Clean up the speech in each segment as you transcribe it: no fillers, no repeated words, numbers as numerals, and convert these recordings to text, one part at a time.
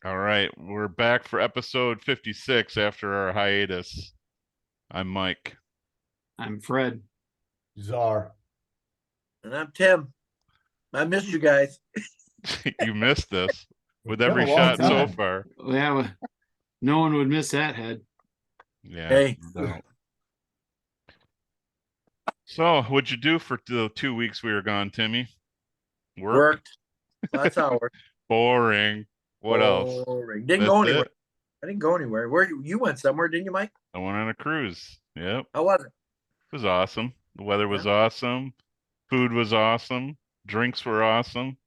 All right, we're back for episode 56 after our hiatus. I'm Mike. I'm Fred. Czar. And I'm Tim. I missed you guys. You missed this with It's been every a long shot so time. far. Yeah, no one would miss that head. Yeah. Hey. No. So, what'd you do for the 2 weeks we were gone, Timmy? Worked. Lots of hours. Boring. What else? Boring. Didn't That's go anywhere. it? I didn't go anywhere. Where you went somewhere, didn't you, Mike? I went on a cruise. Yep. How was it? It was awesome. The weather was awesome. Food was awesome. Drinks were awesome.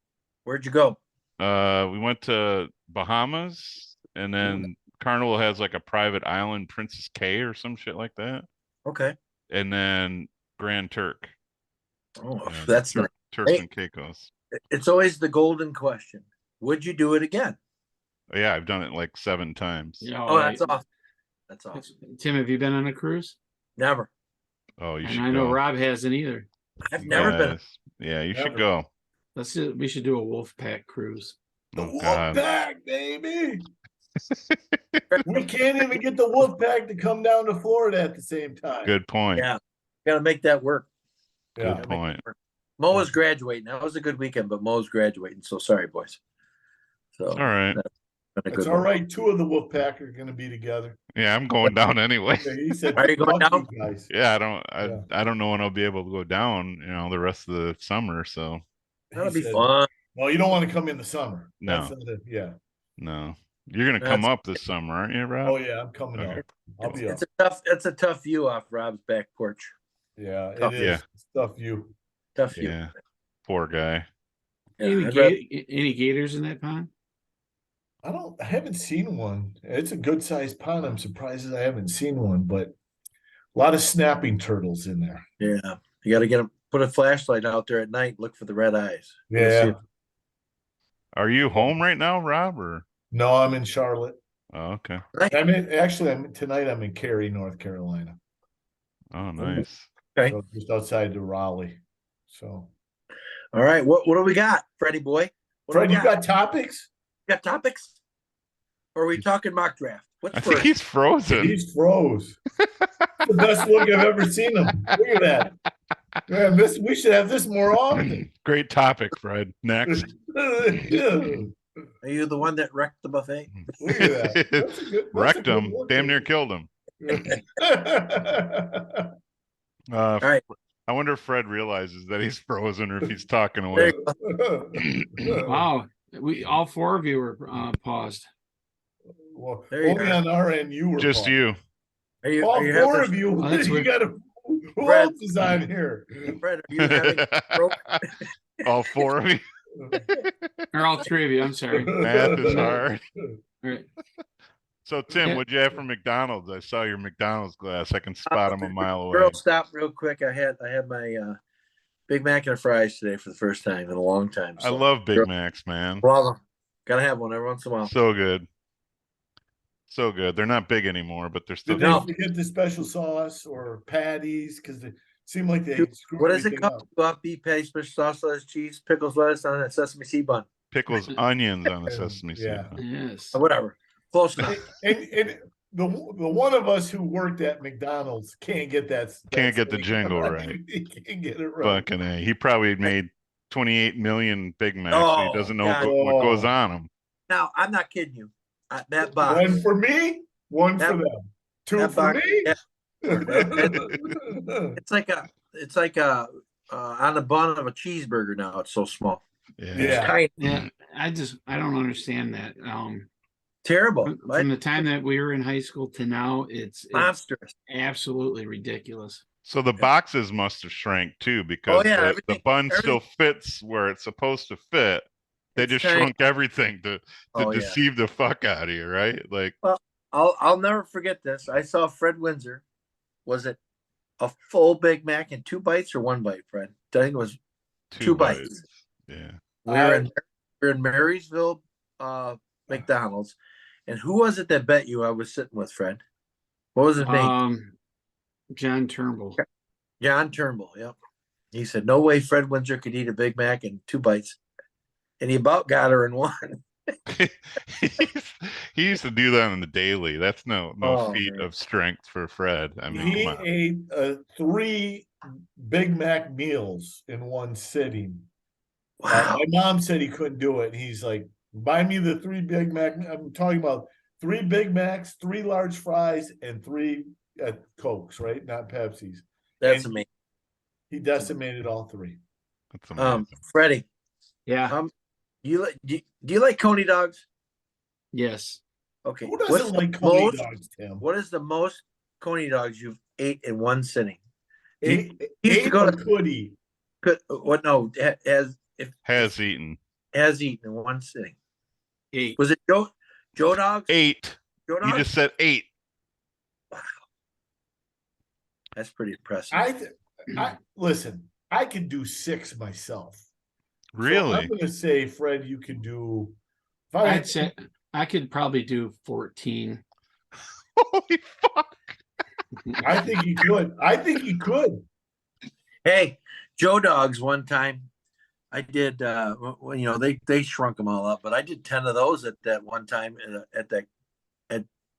Where'd you go? We went to Bahamas, and then Carnival has like a private island, Princess Cay or some shit like that. Okay. And then Grand Turk. Oh, Yeah, that's nice. Turks Hey. and Caicos. It's always the golden question. Would you do it again? Yeah, I've done it like 7 times. Yeah, Oh, that's awesome. That's awesome. Tim, have you been on a cruise? Never. Oh, you And should I know go. Rob hasn't either. I've never been. Yes. Yeah, you should Never. go. We should do a wolf pack cruise. The Oh, wolf God. pack, baby. We can't even get the wolf pack to come down to Florida at the same time. Good point. Yeah. Got to make that work. Good Yeah. Gotta make point. it work. Mo was graduating. That was a good weekend, but Mo's graduating. So sorry, boys. So All right. that's been a It's good all one. right. 2 of the wolf pack are going to be together. Yeah, I'm going down anyway. Yeah, he said, Are you going "Fuck down?" you guys. Yeah, Yeah. I don't know when I'll be able to go down, the rest of the summer. So That'll He be said, fun. No, you don't want to come in the summer. No. That's not it. Yeah. no. You're gonna come That's- up this summer, aren't you, Rob? Oh yeah, I'm coming Okay. up. I'll be up. It's a tough view off Rob's back porch. Yeah, it tough. is. Yeah. It's tough view. Tough view. Yeah. Poor guy. Yeah, any, I'd rather- any gators in that pond? I haven't seen one. It's a good sized pond. I'm surprised that I haven't seen one, but a lot of snapping turtles in there. Yeah, you got to get them. Put a flashlight out there at night. Look for the red eyes. You'll see Yeah. it. Are you home right now, Rob? Or No, I'm in Charlotte. oh, okay. Tonight I'm in Cary, North Carolina. Oh, nice. Okay. So just outside the Raleigh. So All right. What do we got, Freddie boy? What do Fred, we you got topics? got topics? Or are we talking mock draft? What's I think first? he's frozen. He's froze. The best look I've ever seen him. Look at that. Man, we should have this more often. Great topic, Fred. Next. Are you the one that wrecked the buffet? Look at that. That's a good- that's a Wrecked good him. look. Damn near killed him. All right. I wonder if Fred realizes that he's frozen or if he's talking There away. you go. Wow, all 4 of you were paused. Well, There you only are. on our end you were Just Paul. you. Are you, All are you 4 having, of you. Oh, that's You weird. got to. Who Fred. else is on here? Fred, are you having stroke? All 4 of you. Or all 3 of you, I'm sorry. All Math is hard. right. So, Tim, Yeah. what'd you have from McDonald's? I saw your McDonald's glass. I can spot him a mile away. Girl, stop real quick. I had my Big Mac and fries today for the first time in a long time. I love Big Macs, man. Well, gotta have one every once in a while. So good. So good. They're not big anymore, but they're still Did No. they forget the special sauce or patties? Because it seemed like they screwed What is it everything called? up. Go out, beef patty, special sauce, lettuce, cheese, pickles, lettuce on a sesame seed bun. pickles, onions on a sesame seed. Yeah. Yes. Or whatever. Close enough. And the one of us who worked at McDonald's can't get that. Can't get the thing jingle right. He can't get it right. Fucking A. He probably made 28 million Big Macs. Oh, he doesn't know God. what goes on them. Now, I'm not kidding you. That box. One for me, one That- for them. 2 that for box- me. yeah. It's like a on the bun of a cheeseburger now. It's so small. Yeah. Yeah. It's tiny. Yeah, I don't understand that. Terrible. From Right? the time that we were in high school to now, it's Monstrous. absolutely ridiculous. So the boxes must have shrank too because Oh, yeah, the everything- bun still fits where it's supposed to fit. They It's just tiny. shrunk everything to Oh, yeah. deceive the fuck out of you, right? Like, I'll never forget this. I saw Fred Windsor. Was it a full Big Mac in 2 bites or 1 bite, Fred? I think it was 2 bites. Yeah. We're in Marysville, McDonald's. And who was it that bet you I was sitting with, Fred? What was his name? John Turnbull. John Turnbull. Yep. He said, no way Fred Windsor could eat a Big Mac in 2 bites. And he about got her in 1. He used to do that on the daily. That's no Oh, feat man. of strength for Fred. I mean, He come on. ate 3 Big Mac meals in one sitting. Wow. My mom said he couldn't do it. He's like, buy me the 3 Big Mac. I'm talking about 3 Big Macs, 3 large fries, and 3 Cokes, right? Not Pepsis. That's And amazing. he decimated all 3. That's amazing. Freddie, Yeah. do you like Coney dogs? Yes. Okay. Who What's doesn't the like Coney most- dogs, Tim? What is the most Coney dogs you've ate in one sitting? Eight, used to eight go or to- could he? What? No, Has eaten has eaten in one sitting. 8. Was it Joe dogs? 8. Joe You dogs? just said 8. That's pretty impressive. I listen. I could do 6 myself. So Really? I'm going to say, Fred, you could do. If I'd say I could probably do 14. Holy fuck! I think he could. I think he could. Hey, Joe dogs. One time, I did. They shrunk them all up, but I did 10 of those at that one time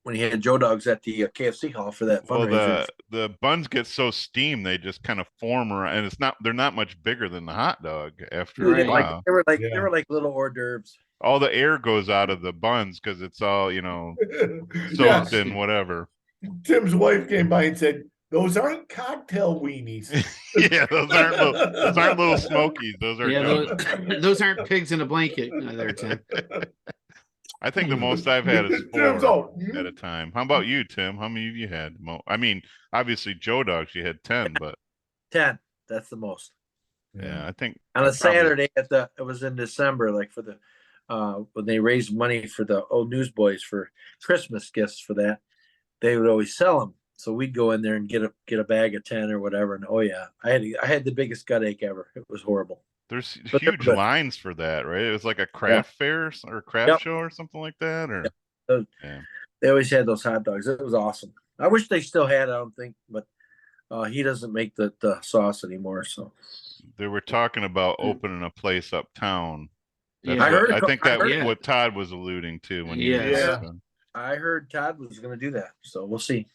when he had Joe dogs at the KFC hall for that Well, fundraiser. the buns get so steamed they just kind of form around, and they're not much bigger than the hot dog after Right. a while. They Yeah. were like little hors d'oeuvres. All the air goes out of the buns because it's all Yeah. soaked in whatever. Tim's wife came by and said, "Those aren't cocktail weenies." Yeah, those aren't little smokies. Those are Yeah, donuts. those aren't pigs in a blanket there, Tim. I think the most I've had is Tim's 4 all, at a time. How about you, Tim? How many have you had? I mean, obviously Joe dogs, you had 10, but 10. That's the most. yeah, I think On I a Saturday it was in December, like for the when they raised money for the old newsboys for Christmas gifts for that, they would always sell them. So we'd go in there and get a bag of 10 or whatever. And oh yeah, I had the biggest gut ache ever. It was horrible. There's But they're huge good. lines for that, right? It was like a craft fair or craft Yep. show or something like that, or yeah. They always had those hot dogs. It was awesome. I wish they still had it, I don't think, but he doesn't make the sauce anymore. So They were talking about opening a place uptown. That's Yeah. I think that yeah. what Todd was alluding to when he was Yes. talking. I heard Todd was going to do that. So we'll see.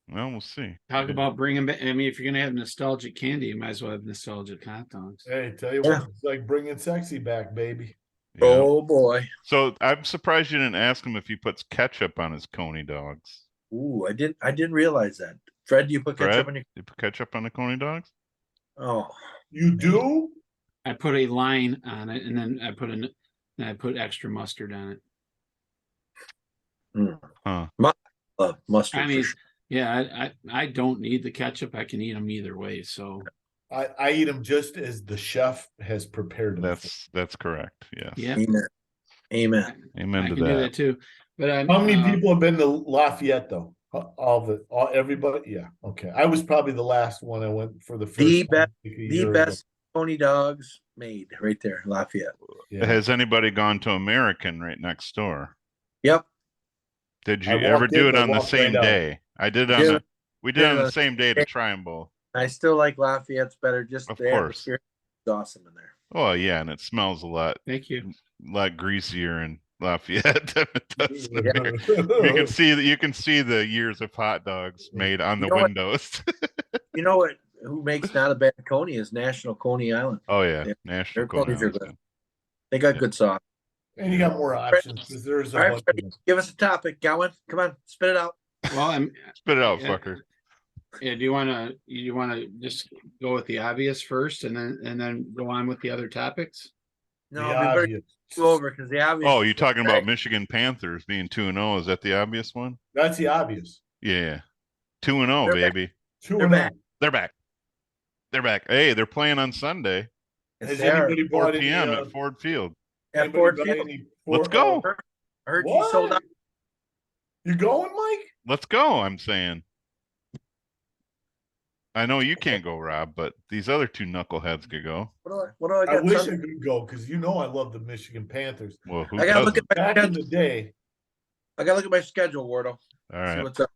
Well, we'll see. Talk about bringing back. I mean, if you're gonna have nostalgic candy, you might as well have nostalgic hot dogs. Hey, tell you Yeah. what, it's like bringing sexy back, baby. Yeah. Oh boy. So I'm surprised you didn't ask him if he puts ketchup on his Coney dogs. Ooh, I didn't realize that. Fred, do you put ketchup Fred, on your? you put ketchup on the Coney dogs? Oh, You do? I put a line on it, and then I put extra mustard on it. Huh. mustard. I for mean, sure. yeah, I don't need the ketchup. I can eat them either way. So I eat them just as the chef has prepared them. That's correct. Yes. yeah, Amen. Amen I to can do that. that too. But I'm How many people have been to Lafayette though? Everybody? Yeah. Okay. I was probably the last one. I went for the first The time, best, like a the year best Coney dogs made right there, Lafayette. ago. Yeah. Has anybody gone to American right next door? Yep. Did I you ever walked do in, it I on the walked same right out. day? I did on Yeah. the we did it on Yeah. the same day to try them both. I still like Lafayette's better. Just Of the course. atmosphere is awesome in there. Oh yeah, and it smells a lot thank you. greasier in Lafayette than it does there. You can see the years of hot dogs made on the You know what? windows. You know what? Who makes not a bad Coney is National Coney Island. Oh yeah, Yeah, National their Coneys are Coney. good. They got Yeah. good sauce. And you got more options because there's a All right, bunch of Freddie, them. give us a topic. Got one? Come on, spit it out. Well, Spit it out, Yeah. fucker. yeah. Do you want to just go with the obvious first, and then go on with the other topics? No, The we better obvious. go over because the obvious. Oh, you're talking about Michigan Panthers being 2-0. Is that the obvious one? That's the obvious. Yeah. 2-0, They're back. baby. 2-0. back. They're back. They're back. Hey, they're playing on Sunday, Has They are. anybody 4 bought any? p.m. at Ford Field. At Anybody Ford buy Field. any Let's go. I heard you What? sold out. You going, Mike? Let's go, I'm saying. I know you can't go, Rob, but these other 2 knuckleheads could go. What do I I got? wish Sunday? I could go because you know I love the Michigan Panthers. Well, who I gotta look doesn't? at my Back in schedule. the day, I gotta look at my schedule, Wardo. All See right. what's up.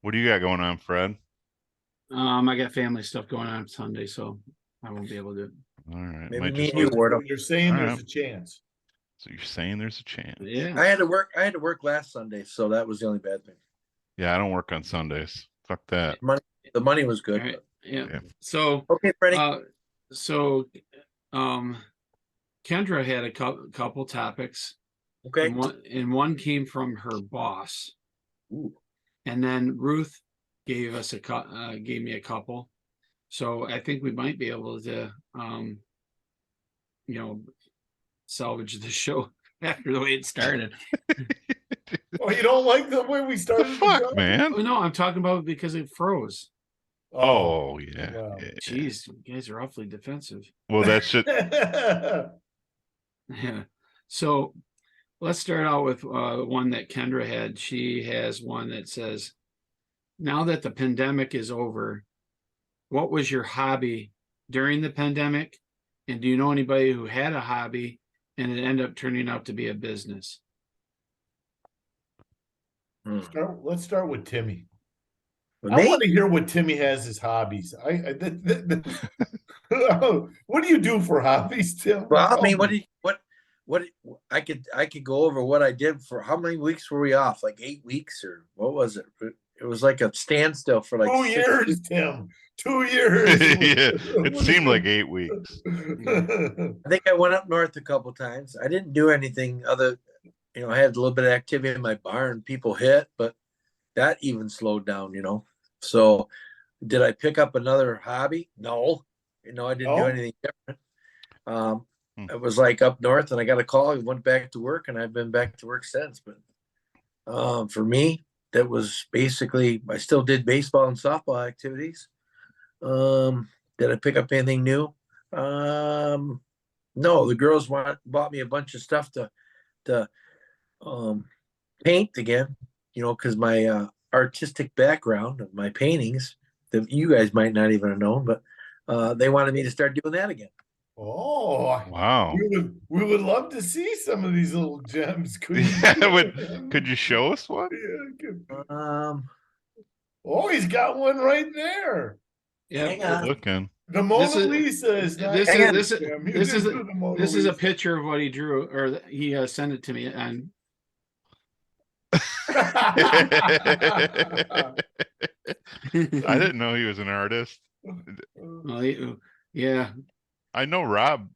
What do you got going on, Fred? I got family stuff going on Sunday, so I won't be able to. All right. Maybe Might me just and you, look- Wardo. you're saying All there's right. a chance. So you're saying there's a chance? Yeah. I had to work last Sunday, so that was the only bad thing. Yeah, I don't work on Sundays. Fuck that. The money was good. All right. Yeah. Yeah. So, Okay, Freddie. so, Kendra had a couple topics. Okay. And one came from her boss. Ooh. And then Ruth gave us gave me a couple. So I think we might be able to, salvage the show after the way it started. Oh, you don't like the way we The started? fuck, man? Oh, no, I'm talking about because it froze. Oh, yeah. wow. Yeah. Jeez, you guys are awfully defensive. Well, that shit. Yeah. So let's start out with one that Kendra had. She has one that says, now that the pandemic is over, what was your hobby during the pandemic? And do you know anybody who had a hobby and it ended up turning out to be a business? Let's start with Timmy. With I me? want to hear what Timmy has as hobbies. What do you do for hobbies, Tim? Well, I mean, what I could go over what I did for how many weeks were we off? Like 8 weeks or what was it? It was like a standstill for like 2 6 years, weeks. Tim. 2 years. Yeah, it seemed like 8 weeks. I think I went up north a couple times. I didn't do anything other, I had a little bit of activity in my barn. People hit, but that even slowed down, So did I pick up another hobby? No. I didn't do No? anything different. It was like up north and I got a call. I went back to work and I've been back to work since. But for me, that was basically, I still did baseball and softball activities. Did I pick up anything new? No, the girls bought me a bunch of stuff to paint again, because my artistic background of my paintings that you guys might not even have known, but they wanted me to start doing that again. Oh, Wow. we would love to see some of these little gems. Could Could you show us one? Oh, he's got one right there. Hang Yeah. on. Looking. The Mona This is- Lisa is not. This Hang on. is Tim. You this is didn't do the Mona this is a Lisa. picture of what he drew, or he sent it to me, and I didn't know he was an artist. well, yeah. I know Rob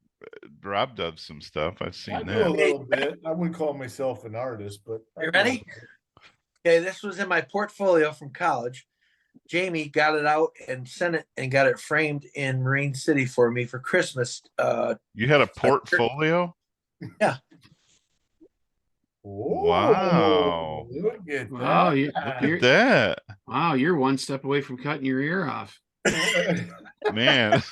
does some stuff. I've I seen do a that. little bit. I wouldn't call myself an artist, but You ready? Okay, this was in my portfolio from college. Jamie got it out and sent it and got it framed in Marine City for me for Christmas. You had a portfolio? Oh, Wow. Look at Wow, that. Look at that. Wow, you're one step away from cutting your ear off. Man.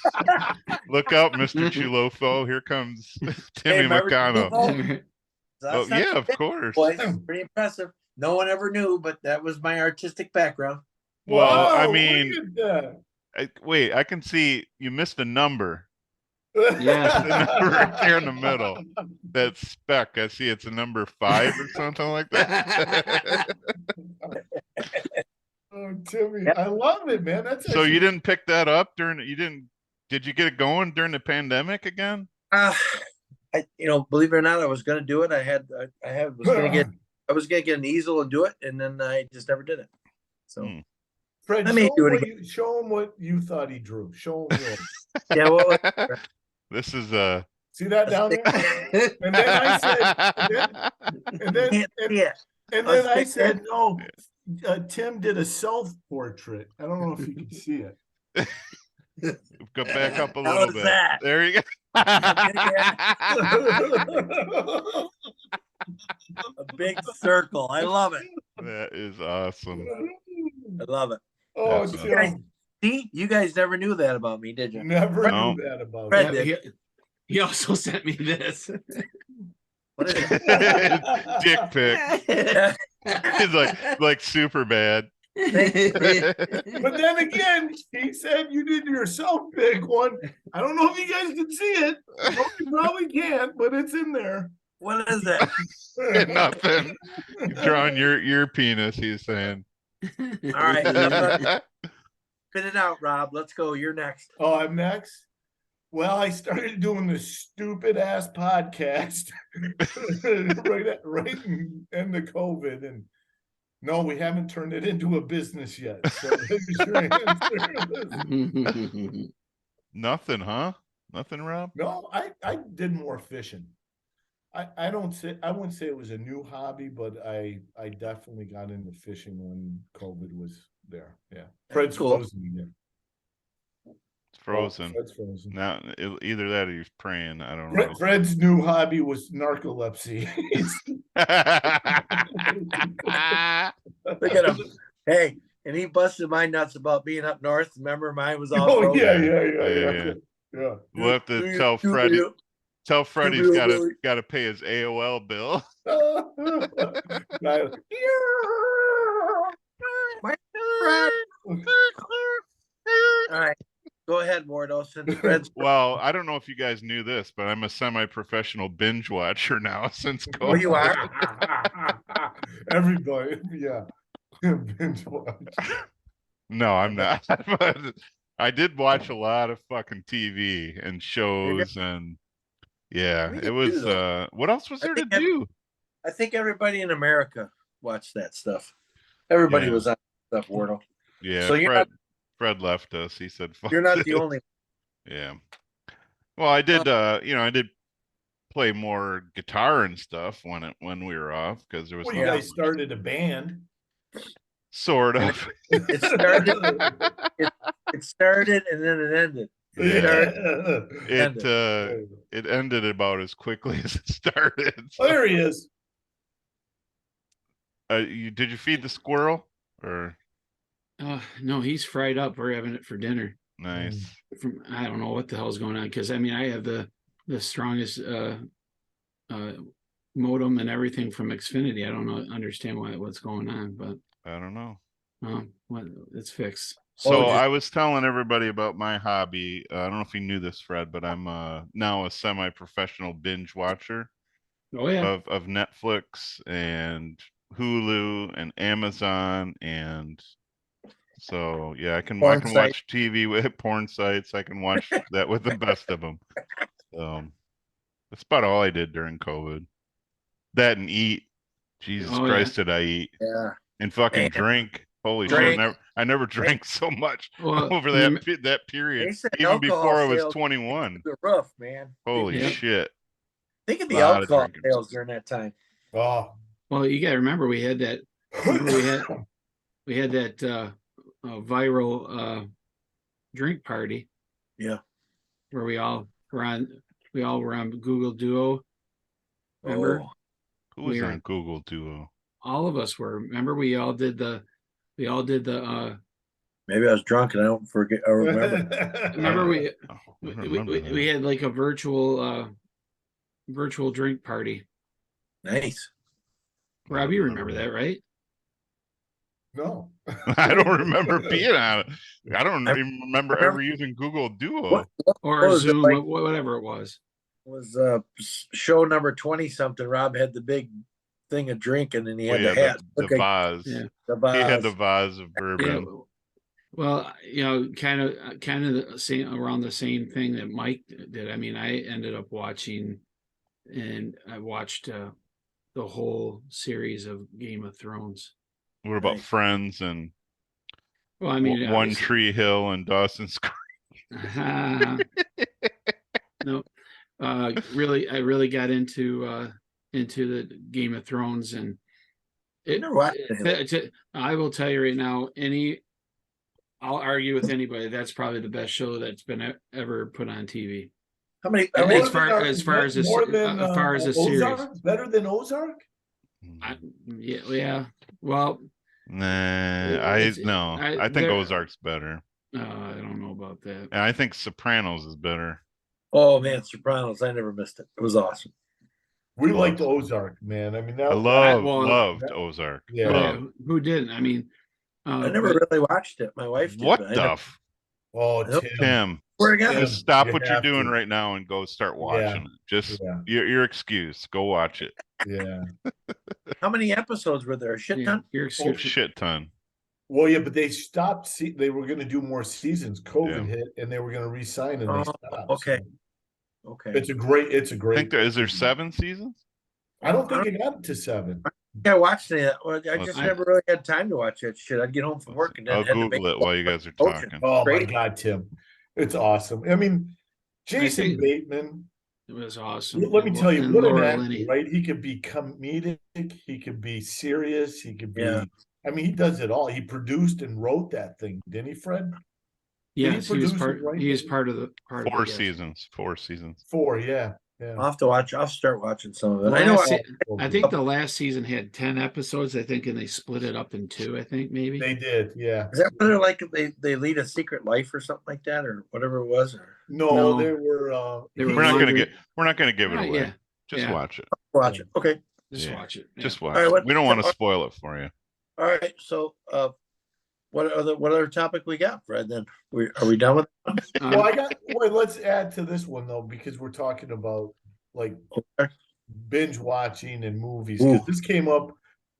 Look out, Mr. Chilofo. Here comes Timmy remember McConnell. Chilofo? Oh, yeah, of course. Boys, pretty impressive. No one ever knew, but that was my artistic background. Well, I Wow, mean, look at wait, I can see you missed a number. that. Yeah. The number right there in the middle. That speck, I see it's a number 5 or something like that. Oh, Timmy, I love it, man. That's So you actually- didn't pick that up did you get it going during the pandemic again? Believe it or not, I was going to do it. I was going to get an easel and do it, and then I just never did it. So, Fred, I may do it show him what you thought he drew. Show him yours. yeah, well, This is See that down there? And then I said, and then, yeah. and then I said, no, Tim did a self-portrait. I don't know if you can see it. go back up a How little was bit. that? There you go. A big circle. I love it. That is awesome. I love it. Oh, That's Tim, See, you guys never knew that about me, did you? never No. knew that about Fred you. Yeah, he also sent me this. What is it? Dick pic. He's like super bad. But then again, he said you did yourself big one. I don't know if you guys can see it. You probably can't, but it's in there. What is that? Nothing. You're drawing your penis, he's saying. All right, spit it out, Rob. Let's go. You're next. Oh, I'm next. Well, I started doing this stupid ass podcast right in end of COVID, and no, we haven't turned it into a business yet. So there's your answer. Nothing, huh? Nothing, Rob? No, I did more fishing. I wouldn't say it was a new hobby, but I definitely got into fishing when COVID was there. Yeah, Fred's cool. frozen again. It's frozen. Fred's frozen. Now, either that or he's praying. I don't know. Fred's new hobby was narcolepsy. Look at him. Hey, and he busted my nuts about being up north. Remember, mine was all. Oh frozen. yeah. We'll have to tell Freddie. Tell Freddie he's got to pay his AOL bill. All right, go ahead, Mordo. Since Fred's Well, I don't know if you guys knew this, but I'm a semi-professional binge watcher now since COVID. oh, you are. Everybody, yeah. Binge watch. No, I'm not. But I did watch a lot of fucking TV and shows, and yeah, Me it was. too, What else was there to do? I think everybody in America watched that stuff. Everybody Yeah. was on stuff, Wardle. Yeah, So Fred left us. He said, "Fuck You're not the this." only. Yeah. Well, I did. I did play more guitar and stuff when we were off because there was. Well, not you that guys much- started a band. Sort of. It started. It started and then it ended. It ended about as quickly as it started. So, There he is. did you feed the squirrel or No, he's fried up. We're having it for dinner. nice? I don't know what the hell's going on, because I mean I have the strongest modem and everything from Xfinity. I don't understand what's going on, but I don't know. it's fixed. So just- I was telling everybody about my hobby. I don't know if you knew this, Fred, but I'm now a semi-professional binge watcher Oh yeah. of Netflix and Hulu and Amazon, and so yeah, I can watch TV with porn sites. I can watch that with the best of them. So that's about all I did during COVID. That and eat. Jesus Oh, Christ, did I eat Yeah. and fucking Man. drink? Holy Drink. shit! I never drank so much Well, over that period, They said even alcohol before I was sales 21. The roof, man. Holy Yeah. shit! Think of the Lot of alcohol drinking. sales during that time. Oh. well, you got to remember we had that viral drink party. Yeah. Where we all were on Google Duo. Remember? Oh, Who was We on are- Google Duo? All of us were. Remember, we all did the maybe I was drunk and I don't forget or remember. remember we Oh, I don't remember that. we had like a virtual drink party. Nice. I Rob, don't you remember that, right? No. I don't remember being on it. I don't even remember ever using Google Duo. What Or was it Zoom, like? whatever it was. Was show number 20 something? Rob had the big thing of drinking and he had Well, the yeah, hat. the Okay, vase. Yeah. the He had vase. the vase of bourbon. Yeah. Well, kind of the same around the same thing that Mike did. I mean, I ended up watching, and I watched the whole series of Game of Thrones. What about Right. Friends and Well, I mean, One obviously- Tree Hill and Dawson's Creek? No, really, I really got into the Game of Thrones, and never watched it. I will tell you right now, I'll argue with anybody. That's probably the best show that's been ever put on TV. How many? As More far- than, as far as a more se- than, as far as a series. Ozark? Better than Ozark? Yeah. Well, Nah, I It's- think there- Ozark's better. I don't know about that. And I think Sopranos is better. Oh man, Sopranos! I never missed it. It was awesome. We liked Ozark, man. I mean, that I was loved Ozark. Yeah. Loved. Who didn't? I mean, I never but- really watched it. My wife did. What but I the? never- Oh, Nope. Tim. Tim, Swear to God. Yeah. just stop You what you're have doing to. right now and go start watching it. Just Yeah. your excuse. Go watch it. Yeah. How many episodes were there? A shit yeah, ton. your Oh, excuse. shit ton. Well, yeah, but they stopped. They were going to do more seasons. COVID Yeah. hit, and they were going to re-sign, and they Oh, stopped. okay. So Okay. it's a great. I think is there 7 seasons? I don't think it got to 7. Yeah, I watched it. Well, I Let's just see. never really had time to watch that shit. I'd get home from work and then I'll head to Google it baseball. while you guys are Ocean. talking. Oh my Great. God, Tim, it's awesome. I mean, Jason think- Bateman. It was awesome. Let me tell you, And what an Laura actor, Linney. right? He could be comedic, he could be serious, he could be. Yeah. I mean, he does it all. He produced and wrote that thing, didn't he, Fred? Yes, he was produce part. it, right? He was part of the part. 4 of it, yes. seasons. 4 seasons. 4, yeah, yeah. I'll have to watch. I'll start watching some of it. The I know. last I think the last season had 10 episodes. I think, and they split it up in 2. I think maybe. They did, yeah. Is that where they're like they lead a secret life or something like that or whatever it was? Or No, No. they were. They were We're not wondering- gonna give it Right, away. yeah. Just Yeah. watch it. watch it. Okay. Just Yeah. watch it. Yeah. Just watch All right, it. what- We don't want to spoil it for you. All right. So what other topic we got, Fred? Then are we done with it? Well, let's add to this one though, because we're talking about like Okay. binge watching and movies. Because this came up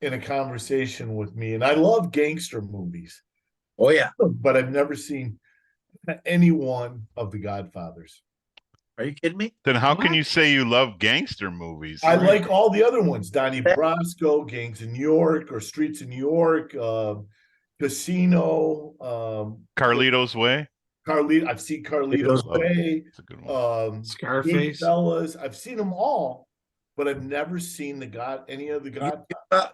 in a conversation with me, and I love gangster movies, Oh yeah. but I've never seen any one of the Godfathers. Are you kidding me? Then how can What? you say you love gangster movies? I like all the other ones: Donnie Brasco, Gangs in New York, or Streets in New York, Casino, Carlito's Way. Carlito. I've seen Carlito's Love it. Way, It's a good one. Scarface. Goodfellas. I've seen them all, but I've never seen any of the God.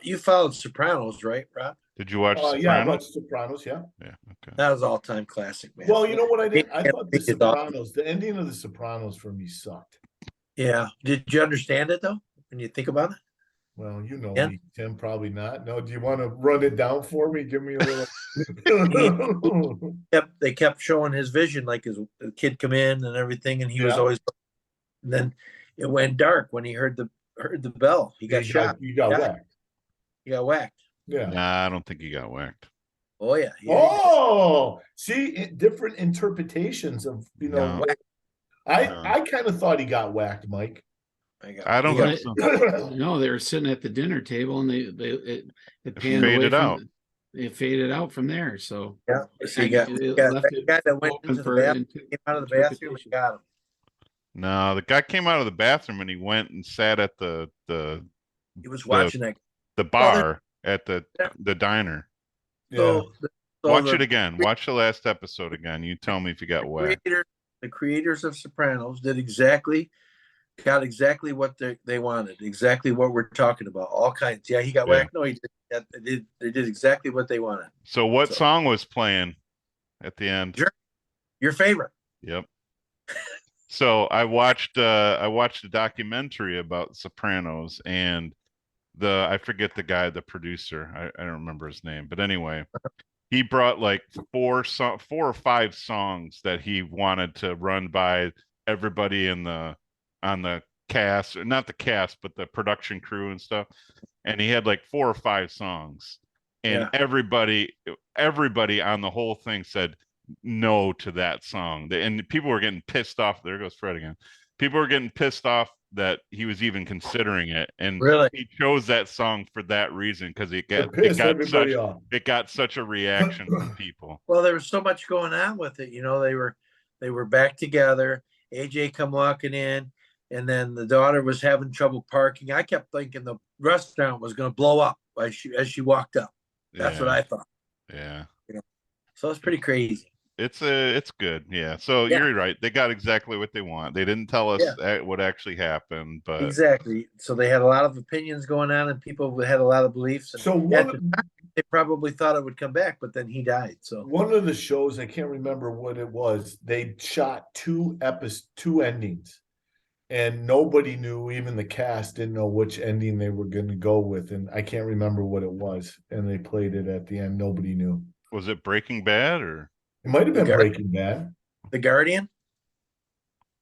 You followed Sopranos, right, Rob? Did you watch Yeah, I Sopranos? watched Sopranos. Yeah. Yeah. Okay. That was all time classic, man. Well, you know what I did? I Yeah, thought the it's awesome. Sopranos, the ending of the Sopranos for me sucked. Yeah. Did you understand it though? When you think about it? Well, you know Yeah. me, Tim, probably not. No, do you want to run it down for me? Give me a little. They kept showing his vision, like the kid come in and everything, and he was Yeah. always. And then it went dark when he heard the bell. He got shot. You got Yeah. whacked. He got whacked. Yeah. Nah, I don't think he got whacked. Oh yeah. Oh, see, different interpretations of No. I kind of thought he got whacked, Mike. I don't Yeah. think so. No, they were sitting at the dinner table, and it panned faded away out. It faded out from there. So Yeah. So I- you got, it you got left that it guy that went open into the for bathroom, came out of the bathroom and interpretation. got him. No, the guy came out of the bathroom and he went and sat at the He was watching that. bar at the Yeah. diner. Yeah. So Watch the it again. Watch the last episode again. You tell me if you got whacked. the creators of Sopranos got exactly what they wanted, exactly what we're talking about. All kinds. Yeah, he got Yeah. whacked. No, he did. They did exactly what they wanted. So what So- song was playing at the end? Sure. Your favorite. Yep. So I watched a documentary about Sopranos, and I forget the guy, the producer. I don't remember his name, but anyway, he brought like 4 or 5 songs that he wanted to run by everybody on the cast, or not the cast, but the production crew and stuff. And he had like 4 or 5 songs, and Yeah. everybody on the whole thing said no to that song. And people were getting pissed off. There goes Fred again. People were getting pissed off that he was even considering it, and Really? he chose that song for that reason, because To piss everybody off. it got such a reaction from people. Well, there was so much going on with it. You know, they were back together. AJ come walking in, and then the daughter was having trouble parking. I kept thinking the restaurant was going to blow up as she walked up. That's what I thought. Yeah. So it's pretty crazy. It's good. Yeah. So Yeah. you're right. They got exactly what they want. They didn't tell us what actually happened, but Exactly. So they had a lot of opinions going on, and people had a lot of beliefs. And So at the time, they probably thought it would come back, but then he died. So one of the shows, I can't remember what it was. They shot 2 endings, and nobody knew. Even the cast didn't know which ending they were going to go with, and I can't remember what it was. And they played it at the end. Nobody knew. was it Breaking Bad or? It might have been The Guardian. Breaking Bad. the Guardian.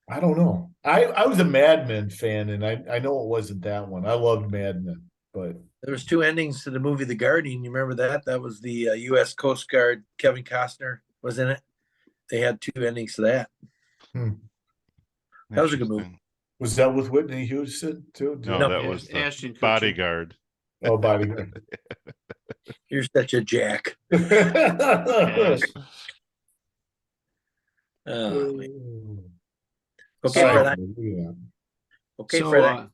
I don't know. I was a Mad Men fan, and I know it wasn't that one. I loved Mad Men, but There was 2 endings to the movie The Guardian. You remember that? That was the U.S. Coast Guard. Kevin Costner was in it. They had 2 endings to that. That was a good movie. Interesting. was that with Whitney Houston too? No, No, that was the Ashton Kutcher. Bodyguard. Oh, Bodyguard. You're such a jack. Yes. Okay, So- Fred. Okay, So, Fred.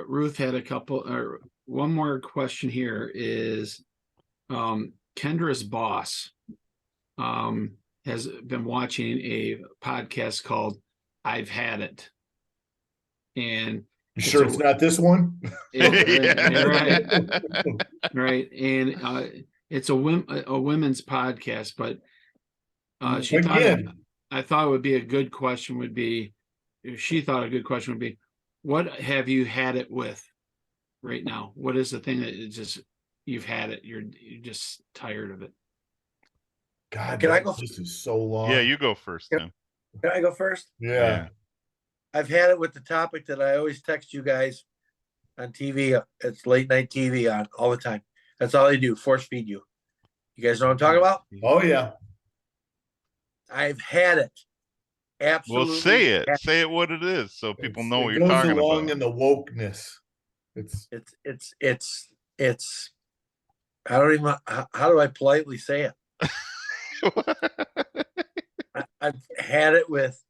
Ruth had a couple, or one more question here is, Kendra's boss, has been watching a podcast called I've Had It. And You sure it's not this one? right. And it's a women's podcast, but Again, I thought it would be a good question would be, she thought a good question would be, what have you had it with right now? What is the thing that is just, you've had it, you're just tired of it? God, Can I go? this is so long. Yeah, you go first, Tim. Can I go first? Yeah. I've had it with the topic that I always text you guys on TV. It's late night TV on all the time. That's all they do, force feed you. You guys know what I'm talking about? Oh yeah. I've had it. Absolutely. Well, say it. Say it what it is, so people know what you're talking It goes along about. in the wokeness. It's. I don't even. How do I politely say it? I've had it with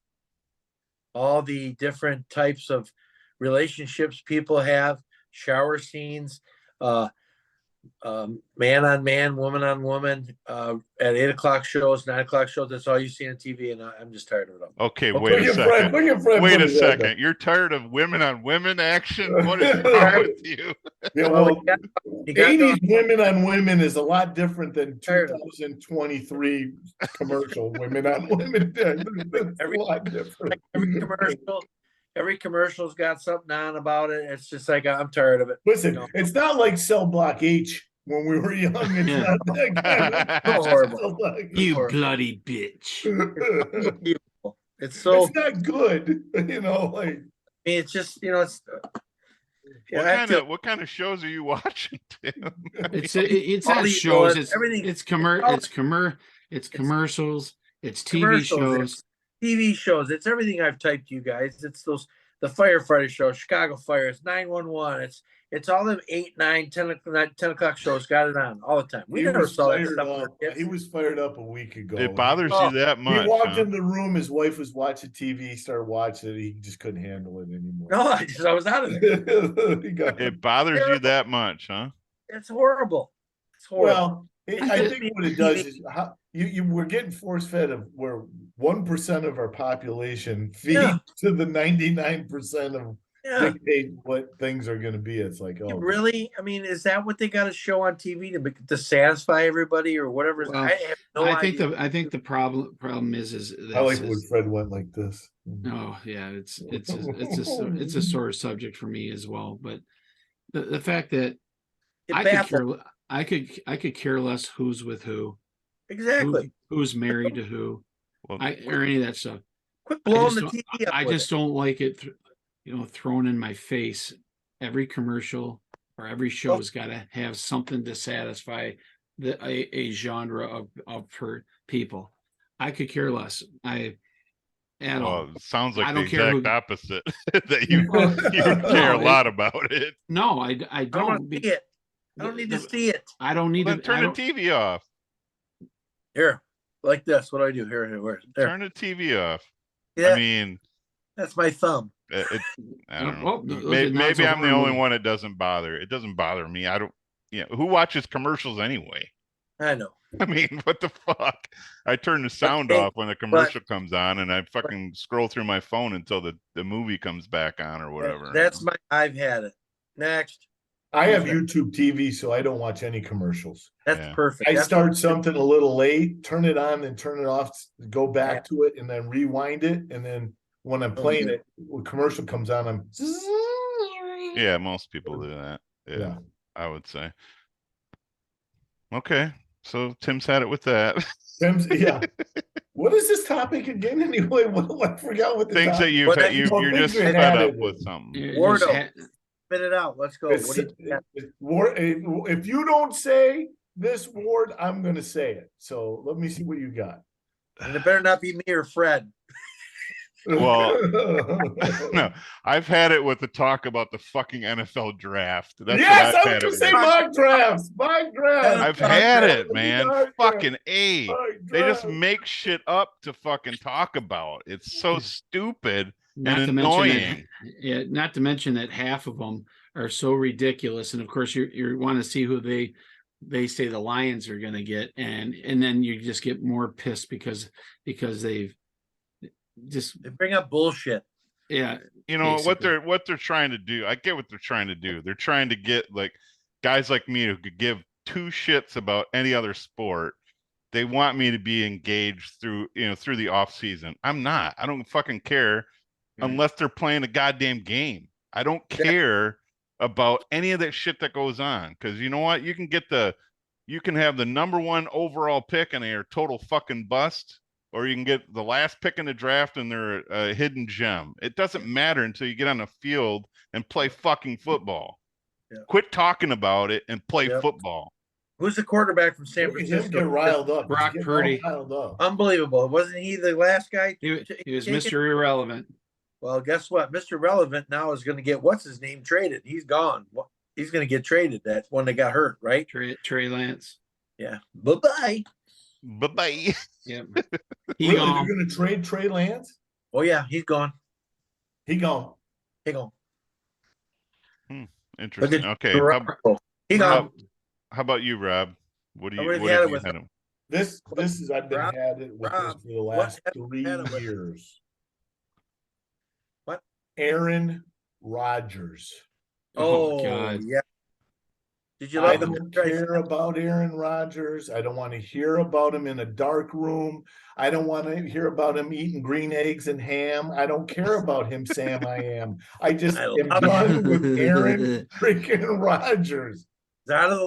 all the different types of relationships people have, shower scenes, man on man, woman on woman, at 8 o'clock shows, 9 o'clock shows. That's all you see on TV, and I'm just tired of it all. Okay, Well, wait a second. Wait a put it second. You're tired of women on women action? What is wrong with you? Yeah, Well, well, you got 80s women on women is a lot different than Tired of it. 2023 commercial women on women. It's a lot different. Every commercial's got something on about it. It's just like I'm tired of it. Listen, No. it's not like Cell Block H when we were young. It's Yeah. not that kind of So horrible. Cell Block H. You bloody bitch. It's so. It's not good, you know. Like It's just it's. What kind of shows are you watching, Tim? It's All not these shows. shows, everything- It's commercials. It's TV commercials, shows. it's TV shows. It's everything I've typed to you guys. It's the firefighter show, Chicago Fire. It's 911. It's all them 8, 9, 10 o'clock shows. Got it on all the time. We never saw that stuff. when we were kids. He was fired up a week ago. It bothers Oh, you that much? He walked Huh? in the room. His wife was watching TV. He started watching it. He just couldn't handle it anymore. No, I was out of it. He got- It bothers you that much, huh? It's horrible. It's horrible. well, I think what it does is how we're getting force fed of where 1% of our population feeds Yeah. to the 99% of yeah. dictate what things are going to be. It's like, oh, Really? I mean, is that what they got to show on TV to satisfy everybody or whatever? Well, I have no idea. I think the problem is I like when Fred went like this. oh yeah, it's a sore subject for me as well. But the fact that It I baffles- could care less who's with who, exactly. who's married to who, Well, or any of that stuff. Quit I blowing just the don't- TV up. I with just it. don't like it, thrown in my face. Every commercial or every show's got to have something to satisfy a genre of per people. I could care less. At all. Well, it sounds like I the don't care exact who- opposite. That you care a lot about it. No, I I don't want don't. to see it. I don't need to see it. I don't need Then to. turn the TV off. Here, like this. What do I do? Here. There. Turn the TV off. Yeah, I mean, that's my thumb. I don't know. Well, look, Maybe, now it's maybe a I'm the horror only movie. one it doesn't bother. It doesn't bother me. I don't. Yeah, who watches commercials anyway? I know. I mean, what the fuck? I turn the sound Okay, off when the commercial comes on, and I fucking scroll through my phone until the movie comes back on or whatever. That's my. I've had it. Next. I have YouTube TV, so I don't watch any commercials. That's Yeah. perfect. I That's start something a little late, turn it on, then turn it off, go back to it, and then rewind it. And then when I'm playing it, when commercial comes on, I'm Yeah, most people do that. Yeah, I would say. Okay, so Tim's had it with that. yeah. What is this topic again? Anyway, I forgot what the Things that topic- you've What had, I- you're things just we fed had up it with with. something. You Wardo. just had- Spit it out. Let's go. It's- What do you if you don't say this word, I'm gonna say it. So let me see what you got. And it better not be me or Fred. Well, no, I've had it with the talk about the fucking NFL draft. That's yes, what I I've was had gonna it say with. mock drafts. Mock drafts. I've had it, man. Mock Fucking A. Mock They just drafts. make shit up to fucking talk about. It's so stupid Not and to mention that, annoying. yeah, not to mention that half of them are so ridiculous. And of course, you want to see who they say the Lions are going to get, and then you just get more pissed because they've just, They bring up bullshit. yeah. You know basically. what they're trying to do. I get what they're trying to do. They're trying to get like guys like me who could give two shits about any other sport. They want me to be engaged through the off season. I'm not. I don't fucking care unless they're playing a goddamn game. I don't care about any of that shit that goes on, because you know what? You can have the number one overall pick and they're total fucking bust, or you can get the last pick in the draft and they're a hidden gem. It doesn't matter until you get on the field and play fucking football. Yeah. Quit talking about it and play football. Who's the quarterback from San Look at him Francisco? get riled up. Brock He's getting all Purdy. riled up. Unbelievable. Wasn't he the last guy? He was taken? Mr. Irrelevant. Well, guess what? Mr. Relevant now is going to get what's his name traded. He's gone. He's going to get traded. That one that got hurt, right? Trey Lance. Yeah. Bye-bye. Bye-bye. Yep. Really? They're going to trade Trey Lance? Oh, yeah. He's gone. He gone. He gone. Interesting. Okay. He gone. How about you, Rob? What I would've have had it you with had him? This is I've been Rob- had it with Rob, this for the last what 3 had it with- years. What? Aaron Rodgers. Oh, God. yeah. Did you I love the don't picture I care sent? about Aaron Rodgers. I don't want to hear about him in a dark room. I don't want to hear about him eating green eggs and ham. I don't care about him, Sam. I am. I just I am love done with Aaron freaking Rodgers.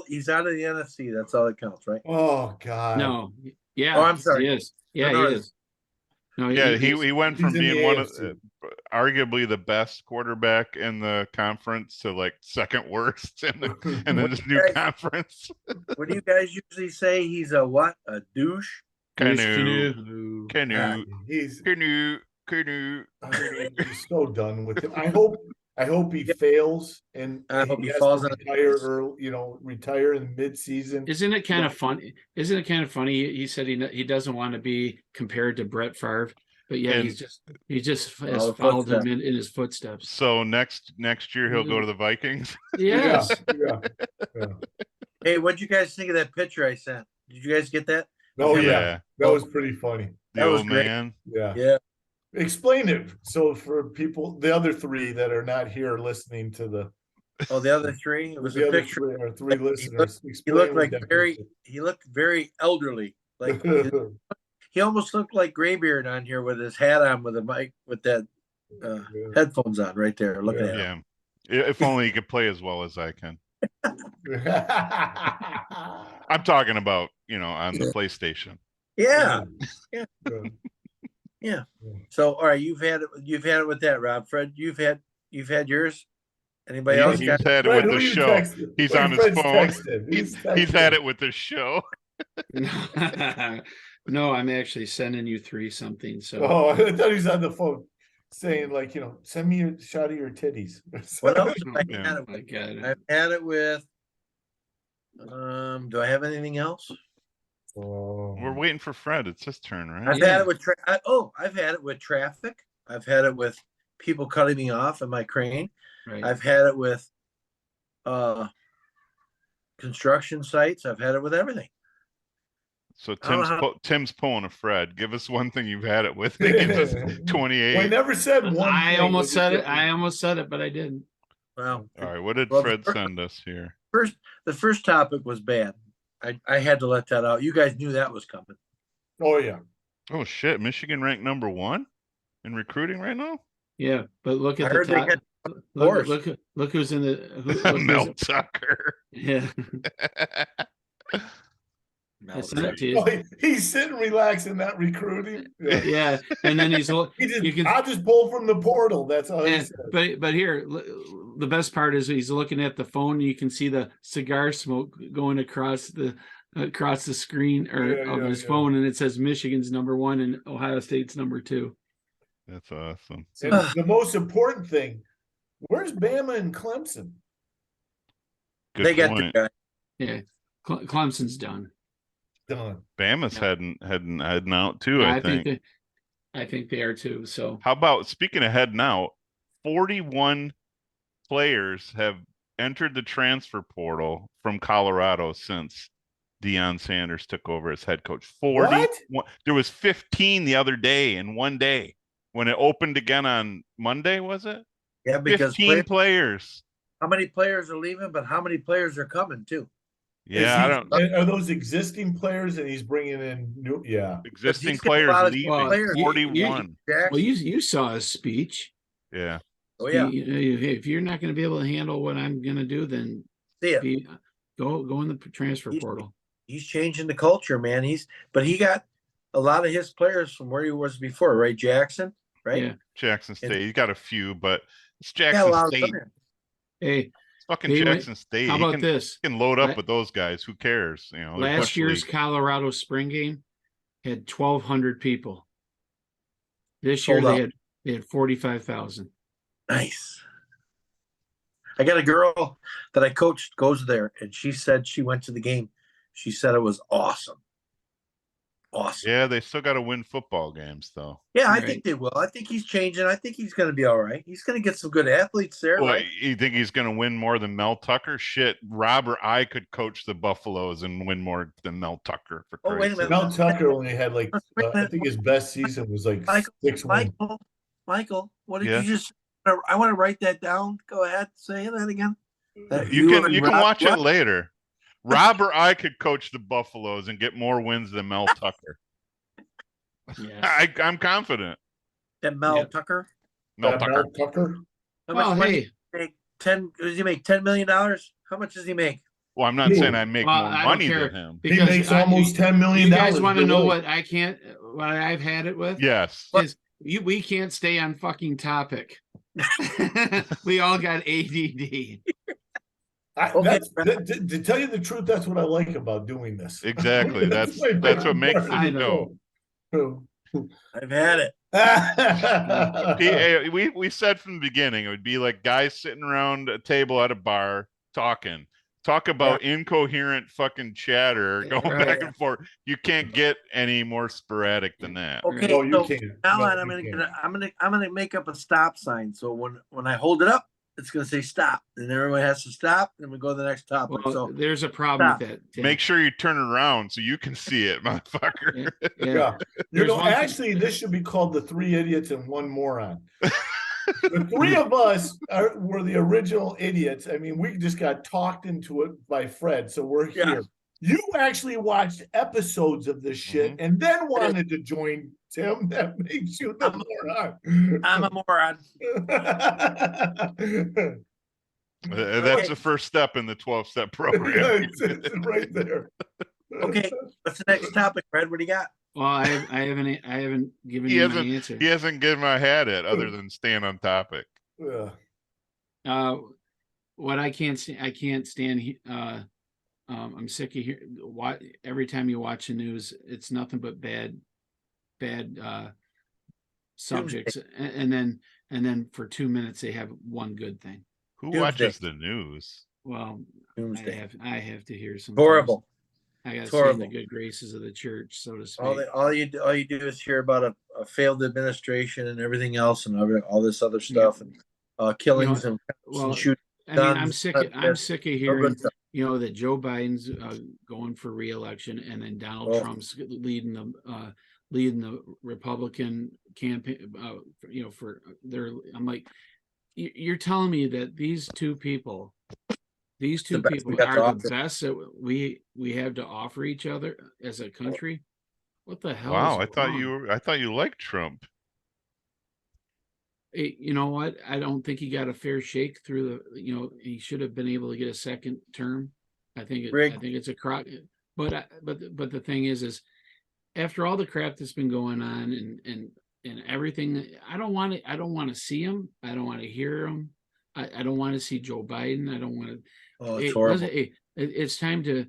He's out of the NFC. That's all that counts, right? Oh God. No. Yeah. Oh, I'm sorry. He is. Yeah, No, he is. No, Yeah, he's- he went he's from in the being one of AFC. arguably the best quarterback in the conference to like second worst in this new guys- conference. What do you guys usually say? He's a what? A douche? Canoe. He's so done with him. I hope he fails and I hope he has falls to on his retire face. early, retire in mid-season. Isn't it kind of funny? Isn't it kind of funny? He said he doesn't want to be compared to Brett Favre, but yeah, And- he just has Oh, followed him footsteps. in his footsteps. So next year he'll go to the Vikings. Yes. Yeah. Hey, what'd you guys think of that picture I sent? Did you guys get that? Oh Yeah. yeah, that was pretty funny. The That was old great. man. Yeah. Yeah. Explain it. So for people, the other three that are not here listening to the Oh, the other three. It was the a other picture. three, or three listeners. He explain looked what like that very. picture- He looked very elderly. Like he almost looked like Graybeard on here with his hat on, with a mic, with that headphones on right there, looking at him. Yeah. If only he could play as well as I can. I'm talking about, on the PlayStation. Yeah. Yeah. Yeah. So, all right, you've had it with that, Rob. Fred, you've had yours. Anybody else? He's got had it Fred, with who the you show. texting? He's Look, on his Fred's phone. texting. He's texting. had it with the show. No, I'm actually sending you three something. So Oh, I thought he was on the phone saying like, send me a shot of your titties. What else? Oh, I Yeah. had it my with, God. I've had it with. Do I have anything else? Oh. We're waiting for Fred. It's his turn, right? I've had it with. I've had it with traffic. I've had it with people cutting me off in my crane. Right. I've had it with construction sites. I've had it with everything. So I don't know how- Tim's pulling a Fred. Give us one thing you've had it with. He gives us 28. We never said one. I thing. almost We just said it. I almost said it, but I didn't. Well, All right. What did Well, Fred send us here? the first topic was bad. I had to let that out. You guys knew that was coming. Oh yeah. Oh shit! Michigan ranked number 1 in recruiting right now. Yeah, but look I at the heard they top. had Look, horse. look who's in the. Look Mel who's, Tucker. yeah, I sent it to you. Oh, he's sitting relaxing, not recruiting. Yeah. Yeah, and then he's He You can- I'll just pull from the portal. That's all he Yeah, said. but here, the best part is he's looking at the phone. And you can see the cigar smoke going across the screen Yeah, of his yeah. phone, and it says Michigan's number 1 and Ohio State's number 2. That's awesome. And the most important thing, where's Bama and Clemson? Good They got point. the guy. Yeah, Clemson's done. Done. Bama's Yeah. heading out too, Yeah, I think. I think they are too. So How about, speaking of heading out, 41 players have entered the transfer portal from Colorado since Deion Sanders took over as head coach. 40. What? There was 15 the other day in one day when it opened again on Monday, was it? Yeah, because 15 players. how many players are leaving, but how many players are coming too? Yeah, I don't. Are those existing players and he's bringing in new? Yeah. Existing He's got a players lot of leaving. players. 41. well, you saw his speech. Yeah. Oh yeah. If you're not going to be able to handle what I'm going to do, then See ya. Go in the transfer He's- portal. He's changing the culture, man. But he got a lot of his players from where he was before, right? Jackson, right? Yeah. Jackson State. He's got a few, but it's He got a Jackson lot of State. them. Hey, It's fucking Hey, wait, Jackson State. how He about this? can load up La- with those guys. Who cares? You know, they're Last Bush year's League. Colorado spring game had 1,200 people. This Sold year out. they had 45,000. Nice. I got a girl that I coached goes there, and she said she went to the game. She said it was awesome. Awesome. Yeah, they still got to win football games, though. Yeah, I Right. think they will. I think he's changing. I think he's going to be all right. He's going to get some good athletes there. Well, Right? you think he's going to win more than Mel Tucker? Shit, Rob or I could coach the Buffaloes and win more than Mel Tucker. For Oh, wait a Christ's minute. sake. Mel Tucker only had like I think his best season was like Michael, 6 wins. Michael, what did Yeah. you just? I want to write that down. Go ahead, say that again. That You can and you can Rob- watch what? it later. Rob or I could coach the Buffaloes and get more wins than Mel Tucker. Yes. I'm confident. That Mel Yeah. Tucker. Mel Tucker. Mel Tucker. How Well, much money hey, make? Does he make $10 million? How much does he make? Well, I'm not Who? saying I make Well, more I don't money care. than him. He because makes almost $10 million. You guys want to know Good what I've had it with? Yes. Is we can't stay on fucking topic. We all got ADD. Okay. To tell you the truth, that's what I like about doing this. Exactly. That's my what favorite makes part I of the know. show. I've had it. We said from the beginning it would be like guys sitting around a table at a bar talking. Talk about incoherent fucking chatter going Right. back and forth. You can't get any more sporadic than that. Okay, No, you so can't. now No, I'm you gonna make up a stop sign. So when I hold it up, it's gonna say stop, and everyone has to stop, and we go to the next topic. Well, So there's a problem stop. with that. Tim. Make sure you turn around so you can see it, motherfucker. Yeah. Yeah. You There's know, one thing- actually, this should be called the Three Idiots and One Moron. The three of us were the original idiots. I mean, we just got talked into it by Fred, so we're Yeah. here. You actually watched episodes of this shit and then wanted to join Tim. That makes you the moron. I'm a moron. That's the first step in the 12-step program. It's right there. Okay, what's the next topic, Fred? What do you got? Well, I haven't given He you my hasn't answer. he hasn't given my hat it other than staying on topic. Yeah. What I can't stand. I'm sick of every time you watch the news, it's nothing but bad subjects, and then for 2 minutes they have one good thing. Who Doomsday. watches the news? Well, Doomsday. I have to hear some Horrible. I got to It's stay in the horrible. good graces of the church, so to speak. All you do is hear about a failed administration and everything else, and all this other stuff, and killings and shootings. I mean, I'm guns, sick. that's I'm it. sick of No hearing, good stuff. that Joe Biden's going for re-election, and then Donald Oh. Trump's leading the Republican campaign. For their. I'm like, you're telling me that these two people The best we got to are the offer. best that we have to offer each other as a country. What the hell? Wow, is wrong? I thought you liked Trump. You know what? I don't think he got a fair shake through he should have been able to get a second term. I think it's a crock. But the thing is after all the crap that's been going on and everything, I don't want to see him. I don't want to hear him. I don't want to see Joe Biden. I don't want to. Oh, it's horrible. It's time to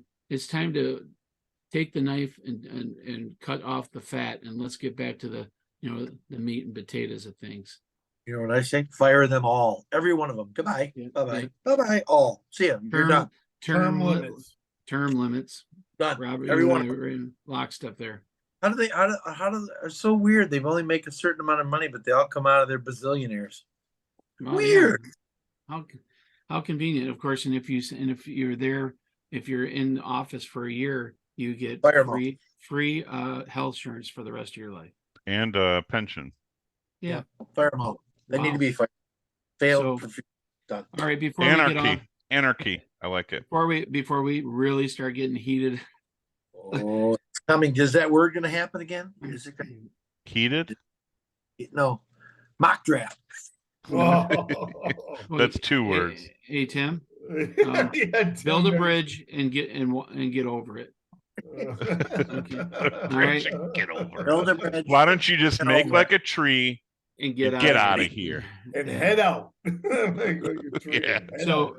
take the knife and cut off the fat, and let's get back to the the meat and potatoes of things. You know what I say? Fire them all, every one of them. Goodbye, Yeah, bye-bye, yeah. bye-bye, all. See ya. You're done. Term limits. Term limits. Done. Robert, Every you one. were in lockstep there. How do they? How do? It's so weird. They've only make a certain amount of money, but they all come out of their bazillionaires. Well, Weird. Yeah. How convenient, of course. And if you're there, if you're in the office for a year, you get Fireball. free health insurance for the rest of your life. And pension. Yeah. Fire them all. They need to Wow. be fired. Failed. So- Done. All right, before we get Anarchy. off, Anarchy. I like it. before we really start getting heated, Oh, it's coming. Is that word going to happen again? Is it? Heated? No. Mock draft. Oh. That's 2 words. Hey Tim, Yeah, Tim, build a there's- bridge and get over it. Bridge right. and get over it. Build a bridge. Why don't you just Get make over like a tree? And get Get out outta here. And Yeah. head out. Like what you're treating, Yeah. head So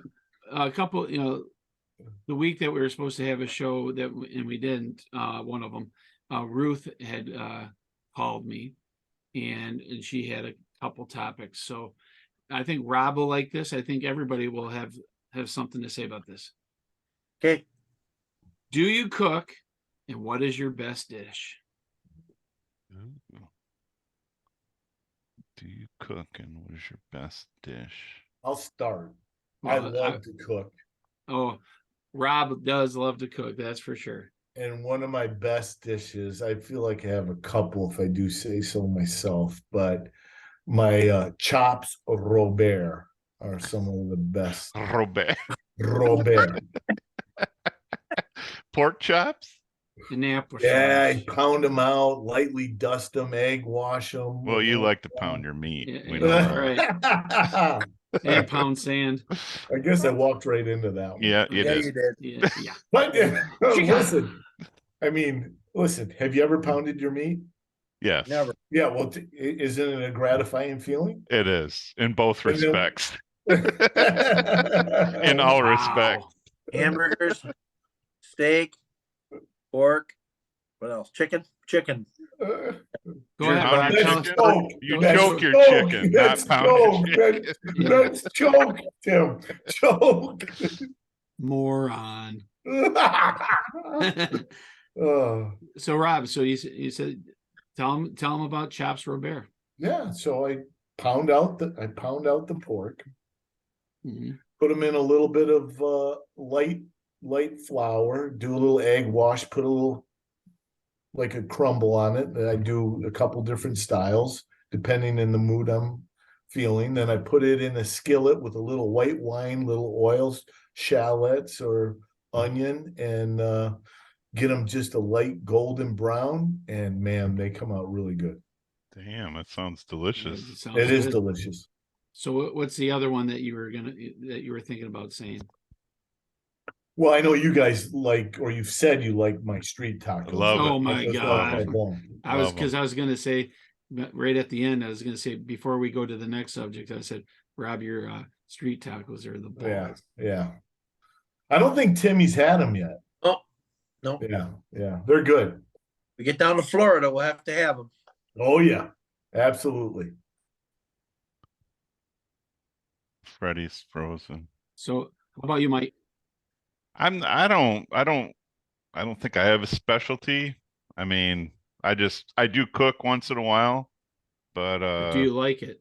out. a couple, the week that we were supposed to have a show and we didn't, one of them, Ruth had called me and she had a couple topics. So I think Rob will like this. I think everybody will have something to say about this. Okay. Do you cook, and what is your best dish? Ooh. Do you cook, and what is your best dish? I'll start. I Well, love to cook. Oh, Rob does love to cook, that's for sure. And one of my best dishes, I feel like I have a couple if I do say so myself, but my chops Robert are some of the best. Robert. Robert. Pork chops? The Napa Yeah, sauce. pound them out, lightly dust them, egg wash them. Well, you like to pound your meat. Yeah, We yeah, know that. right. And pound sand. I guess I walked right into that one. Yeah, you Yeah, did. you did. Yeah, yeah. But listen, listen, have you ever pounded your meat? Yes. Never. Yeah, well, isn't it a gratifying feeling? It is in both And then- respects. In all Wow. respects. Hamburgers, steak, pork. What else? Chicken. Go You're ahead, pounding Rob. That's Tell us- chicken? choke. You That's choke your choke. chicken, That's not pound choke. your chicken. That's choke, Tim. Choke. Moron. Oh. So Rob, so you said tell him about Chops Robert. Yeah, so I pound out the pork, Mhm. put them in a little bit of light flour, do a little egg wash, put a little like a crumble on it. And I do a couple different styles depending in the mood I'm feeling. Then I put it in a skillet with a little white wine, little oils, shallots or onion, and get them just a light golden brown. And man, they come out really good. Damn, that sounds delicious. Sounds It is good. delicious. So what's the other one that you were thinking about saying? Well, I know you guys like, or you've said you like my street tacos. Love it. Oh my That's God. all I want. I was Love 'em. because I was gonna say right at the end, I was gonna say before we go to the next subject, I said, Rob, your street tacos are the balls. Yeah. I don't think Timmy's had them yet. Oh, no. Yeah, they're good. We get down to Florida, we'll have to have them. Oh yeah, absolutely. Freddy's frozen. So how about you, Mike? I don't think I have a specialty. I mean, I do cook once in a while, but Do you like it?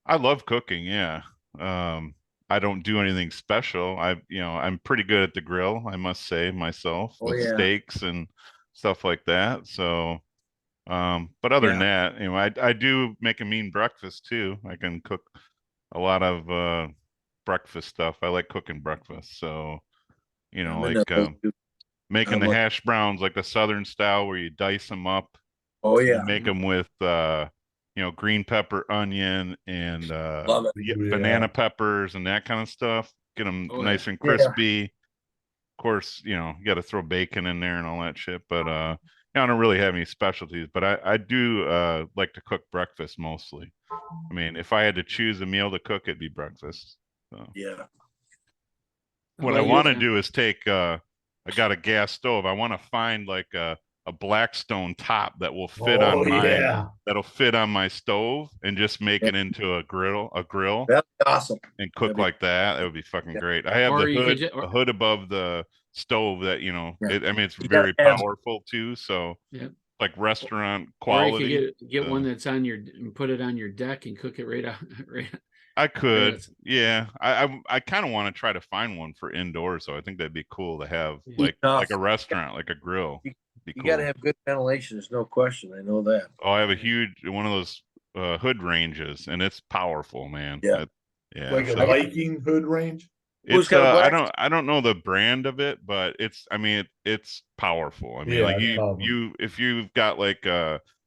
I love cooking, yeah. I don't do anything special. I'm pretty good at the grill, I must say myself, Oh, with yeah. steaks and stuff like that. So but other than that, I do make a mean breakfast too. I can cook a lot of breakfast stuff. I like cooking breakfast. So, I'm like into those. making the I'm a- hash browns like the Southern style where you dice them up. Oh You yeah. make them with green pepper, onion, and Love it. Yeah. banana peppers and that kind of stuff. Get them Oh, nice and Yeah. crispy. Of course, you got to throw bacon in there and all that shit. But I don't really have any specialties. But I do like to cook breakfast mostly. I mean, if I had to choose a meal to cook, it'd be breakfast. So. Yeah. What I want to do is take I got a gas stove. I want to find like a a Blackstone top that will fit on that'll fit on my stove and just make it into a grill That's awesome. and cook like that. That would be fucking great. I have Or the you could hood, a hood above the stove that, you know, Yeah. I mean, it's You very gotta have- powerful too. So Yep. like restaurant Or you quality. could get one that's on your and put it on your deck and cook it right out. Right. I could, Yes. yeah. I kind of want to try to find one for indoors, so I think that'd be cool to have, Yeah. like Enough. a restaurant, like a grill. Be You cool. got to have good ventilation. There's no question. I know that. Oh, I have a huge one of those hood ranges, and it's powerful, man. Yeah. Yeah. Like a So Viking hood range. Who's it's got a I black- don't know the brand of it, but I mean it's powerful. I mean, Yeah, like it's powerful. if you've got like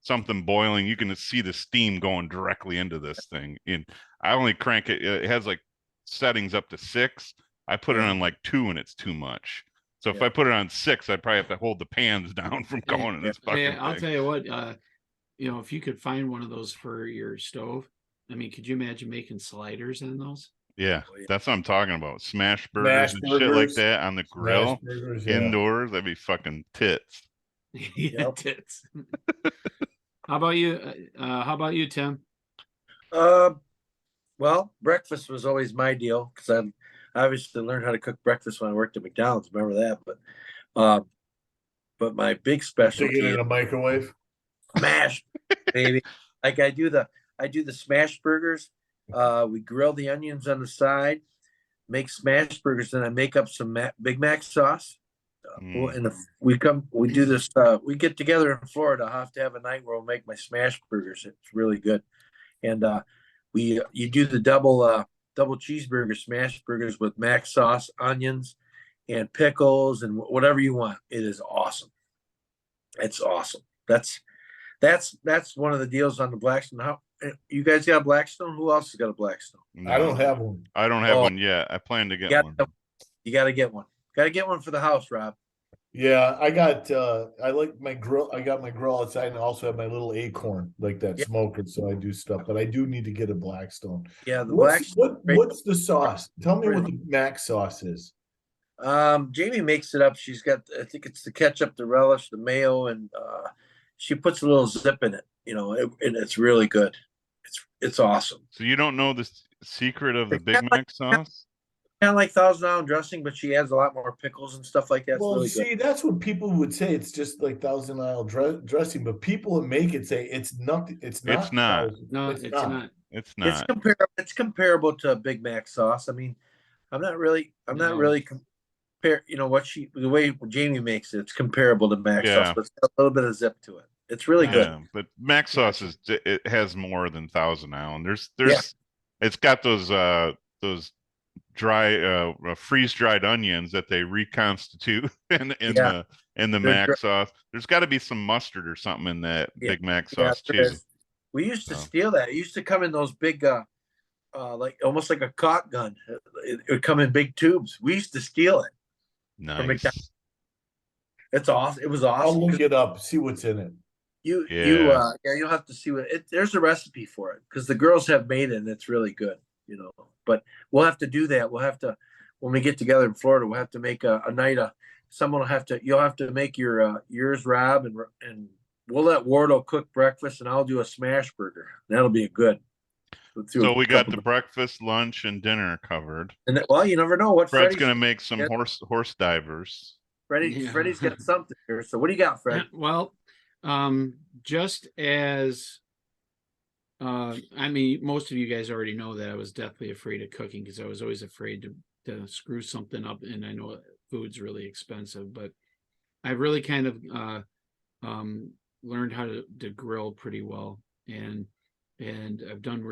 something boiling, you can see the steam going directly into this thing. And I only crank it. It has like settings up to 6. I put it Yeah. on like 2, and it's too much. So if Yeah. I put it on 6, I probably have to hold the pans down from going in this fucking Hey, I'll thing. tell you what, you know, if you could find one of those for your stove, I mean, could you imagine making sliders on those? Yeah, Oh, yeah. that's what I'm talking about. Smash burgers Smash and shit like burgers. that on the Smash grill burgers, yeah. indoors. That'd be fucking tits. Yeah, Yep. tits. How about you? How about you, Tim? Well, breakfast was always my deal because I obviously learned how to cook breakfast when I worked at McDonald's. Remember that? But my big Stick it specialty in is a microwave. smash, baby. Like I do the smash burgers. We grill the onions on the side, make smash burgers, then I make up some Big Mac sauce. Mm. And if we do this. We get together in Florida. I'll have to have a night where we'll make my smash burgers. It's really good. And you do the double cheeseburger smash burgers with mac sauce, onions, and pickles, and whatever you want. It is awesome. It's awesome. That's one of the deals on the Blackstone. How you guys got a Blackstone? Who else has got a Blackstone? No, I don't have one. I don't have Oh. one yet. I plan to get You one. gotta get one. Gotta get one for the house, Rob. Yeah, I like my grill. I got my grill outside, and I also have my little acorn, like that Yeah. smoker. So I do stuff, but I do need to get a Blackstone. Yeah, the What's Blackstone. what's the sauce? Tell me what the Mac sauce is. Jamie makes it up. She's got, I think it's the ketchup, the relish, the mayo, and she puts a little zip in it, and it's really good. It's awesome. So you don't know the secret of the It's Big kinda Mac sauce? Kind of like Thousand Island dressing, but she adds a lot more pickles and stuff like that. It's Well, really see, that's what people would say. It's just like Thousand Isle dressing, but people that make it say it's nothing. It's not. It's not. No, it's not. It's good. not. It's comparable to a Big Mac sauce. I mean, I'm not really compare. The way Jamie makes it, it's comparable to Mac Yeah. sauce, but it's got a little bit of zip to it. It's really good. Yeah, but Mac sauce it has more than Thousand Island. There's Yeah. It's got those dry freeze dried onions that they reconstitute in Yeah. the They're Mac sauce. There's got to be some mustard or something in that Yeah. Big Mac Yeah, sauce there too. is. We used to So. steal that. It used to come in those big, like almost like a caulk gun. It would come in big tubes. We used to steal it. Nice. McDonald's. It's awesome. It was I'll awesome. look it up, see what's in it. You'll have to see there's a recipe for it because the girls have made it and it's really good, but we'll have to do that. We'll have to, when we get together in Florida, we'll have to make a night. You'll have to make yours, Rob, and we'll let Wardo cook breakfast and I'll do a smash burger. That'll be good. So we got the breakfast, lunch, and dinner covered. And well, you never know what Fred's gonna make some Yeah. horse divers. Yeah. Freddie's got something here. So what do you got, Fred? Well, just as I mean, most of you guys already know that I was deathly afraid of cooking because I was always afraid to screw something up, and I know food's really expensive, but I really kind of learned how to grill pretty well, and I've done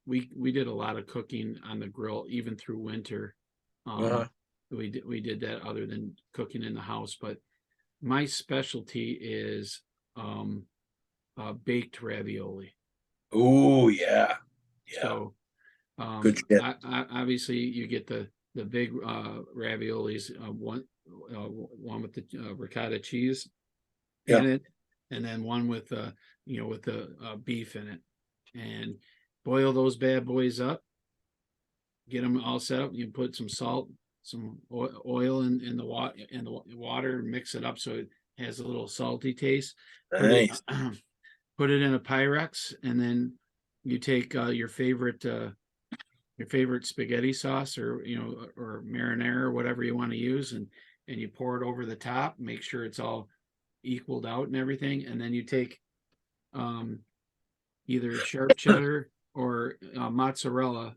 we did a lot of cooking on the grill even through winter. We did that other than cooking in the house, but my specialty is baked ravioli. Oh yeah. So Good shit. obviously you get the big raviolis, one with the ricotta cheese in it, and then one with with the beef in it, and boil those bad boys up, get them all set up. You put some salt, some oil in the water, and mix it up so has a little salty taste. Nice. Put it in a Pyrex, and then you take your favorite spaghetti sauce, or or marinara, or whatever you want to use, and you pour it over the top. Make sure it's all equaled out and everything, and then you take either sharp cheddar or mozzarella,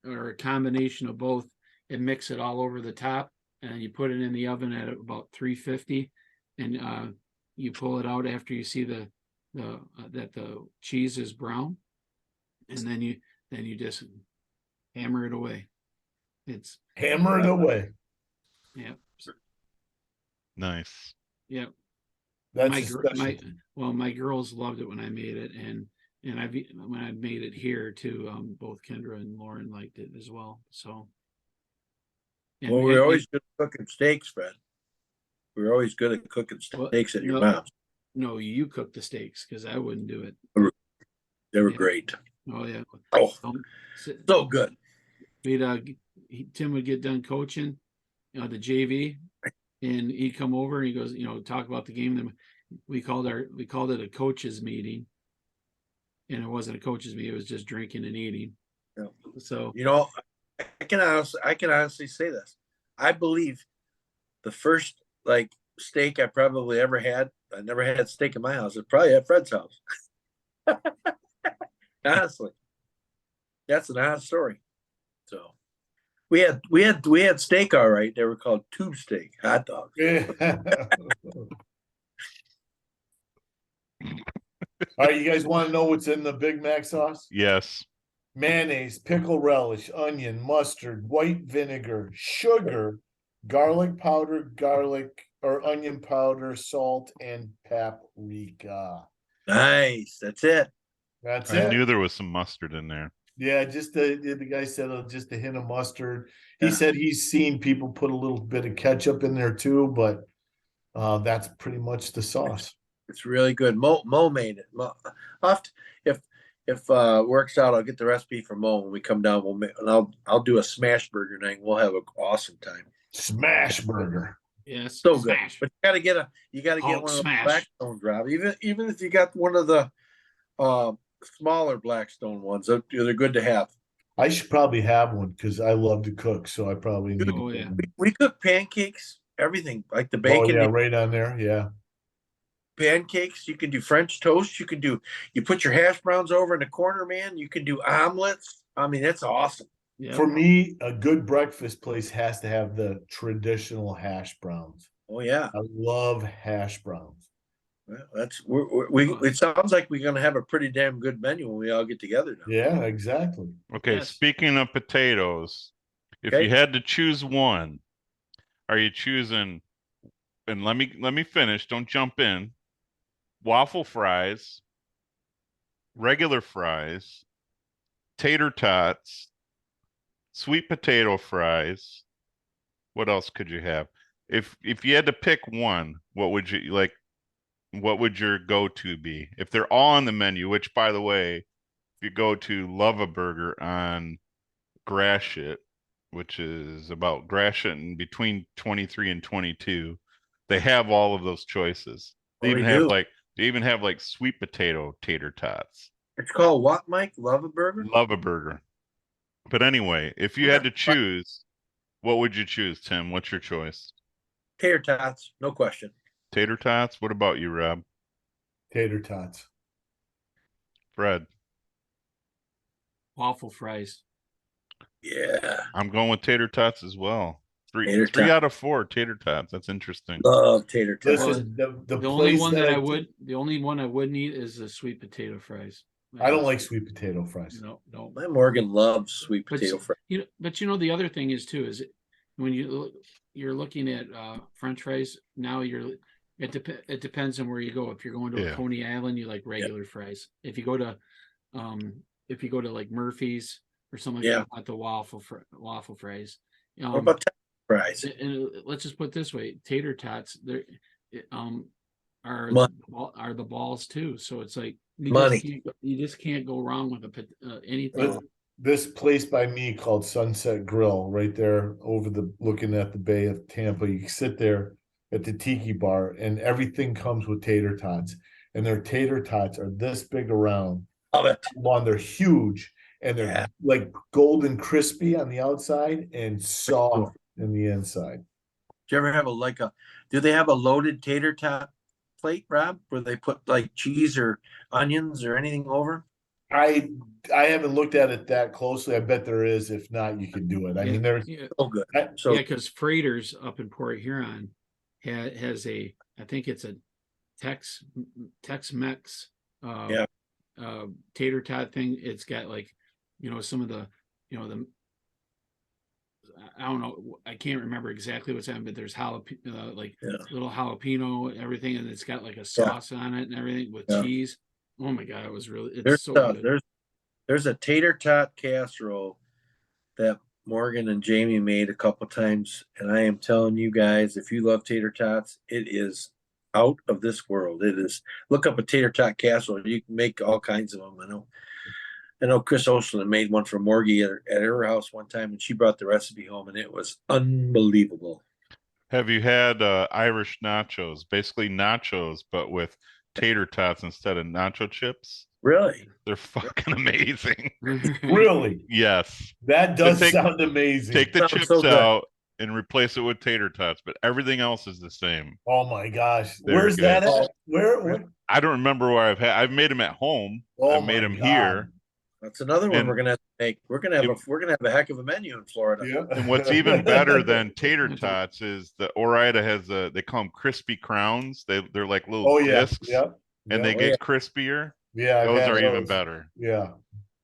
or a combination of both, and mix it all over the top, and you put it in the oven at about 350, and you pull it out after you see that the cheese is brown, and then you just hammer it away. It's Hammer it away. yeah. Nice. Yeah. That's my a special. my girls loved it when I made it, and when I made it here too, both Kendra and Lauren liked it as well. So, Well, we're always good at cooking steaks, Fred. We're always good at cooking steaks at your mom's. No, you cook the steaks, because I wouldn't do it. They were great. Oh yeah. Oh, so good. Tim would get done coaching, the JV, and he'd come over and he goes, talk about the game. Then we called it a coaches meeting, and it wasn't a coaches meeting; it was just drinking and eating. Yeah. So I can honestly say this. I believe the first steak I probably ever had. I never had steak in my house. It's probably at Fred's house. Honestly, that's an honest story. So we had steak, all right. They were called tube steak hot dogs. All right, you guys want to know what's in the Big Mac sauce? Yes. Mayonnaise, pickle relish, onion, mustard, white vinegar, sugar, garlic powder, or onion powder, salt, and paprika. Nice. That's it. That's I it. knew there was some mustard in there. Yeah, just the guy said just a hint of mustard. He said he's seen people put a little bit of ketchup in there too, but that's pretty much the sauce. It's really good. Mo made it. If works out, I'll get the recipe from Mo when we come down. And I'll do a smash burger night. We'll have an awesome time. Smash burger. yes, So smash. good. But you gotta get one smash. of the Blackstone drop. Even if you got one of the smaller Blackstone ones, they're good to have. I should probably have one because I love to cook, so I probably need. Oh, yeah. We cook pancakes, everything like the bacon. Oh yeah, right on there. Yeah. Pancakes. You can do French toast. You put your hash browns over in the corner, man. You can do omelets. I mean, that's awesome. Yeah. For me, a good breakfast place has to have the traditional hash browns. Oh yeah, I love hash browns. Well, it sounds like we're gonna have a pretty damn good menu when we all get together now. Yeah, exactly. Okay, Yes. Speaking of potatoes, if you had to choose one, are you choosing, and let me finish, don't jump in, waffle fries, regular fries, tater tots, sweet potato fries? What else could you have? If you had to pick one, what would you like? What would your go-to be? If they're all on the menu, which, by the way, if you go to Love-A-Burger on Gratiot, which is about Gratiot and between 23 and 22, they have all of those choices. They even have like sweet potato tater tots. It's called what, Mike? Love-A-Burger? Love-A-Burger. But anyway, if you had to choose, what would you choose, Tim? What's your choice? Tater tots, no question. Tater tots? What about you, Rob? Tater tots. Fred? Waffle fries. Yeah. I'm going with tater tots as well. Three out of 4 tater tots. That's interesting. Love tater tots. Listen, The only one that the only one I wouldn't eat is the sweet potato fries. I don't like sweet potato fries. No. My Morgan loves sweet potato fries. But the other thing is too, is when you're looking at French fries now, it depends on where you go. If you're going to a Coney Island, you like regular fries. If you go to like Murphy's or something like that, want the waffle fries. What about fries? And let's just put it this way: tater tots, are the balls too. So it's like you just can't go wrong with anything. This place by me called Sunset Grill, right there looking at the Bay of Tampa. You sit there at the tiki bar, and everything comes with tater tots, and their tater tots are this big around. Love it. One, they're huge, and they're like golden crispy on the outside and soft in the inside. Do you ever have do they have a loaded tater tot plate, Rob, where they put like cheese or onions or anything over? I haven't looked at it that closely. I bet there is. If not, you could do it. I mean, there's So good. Yeah, because Freighters up in Port Huron has I think it's a Tex-Mex tater tot thing. It's got like, some of the, I don't know, I can't remember exactly what's on, but there's little jalapeno, everything, and it's got like a sauce on it and everything with cheese. Oh my God, it's so good. There's a tater tot casserole that Morgan and Jamie made a couple times, and I am telling you guys, if you love tater tots, it is out of this world. It is. Look up a tater tot casserole. You can make all kinds of them. I know Chris Oshland made one for Morgie at her house one time, and she brought the recipe home, and it was unbelievable. Have you had Irish nachos? Basically nachos, but with tater tots instead of nacho chips. Really? They're fucking amazing. Really? Yes. That does sound amazing. Take the chips out and replace it with tater tots, but everything else is the same. Oh my gosh. Where's that at? Where? I don't remember where I've made them at home. I've made them here. That's another one we're gonna have to make. We're gonna have a heck of a menu in Florida. Yeah. And what's even better than tater tots is the Ore-Ida has they call them crispy crowns. They're like little discs. And they get crispier. Yeah, those are even better. Yeah,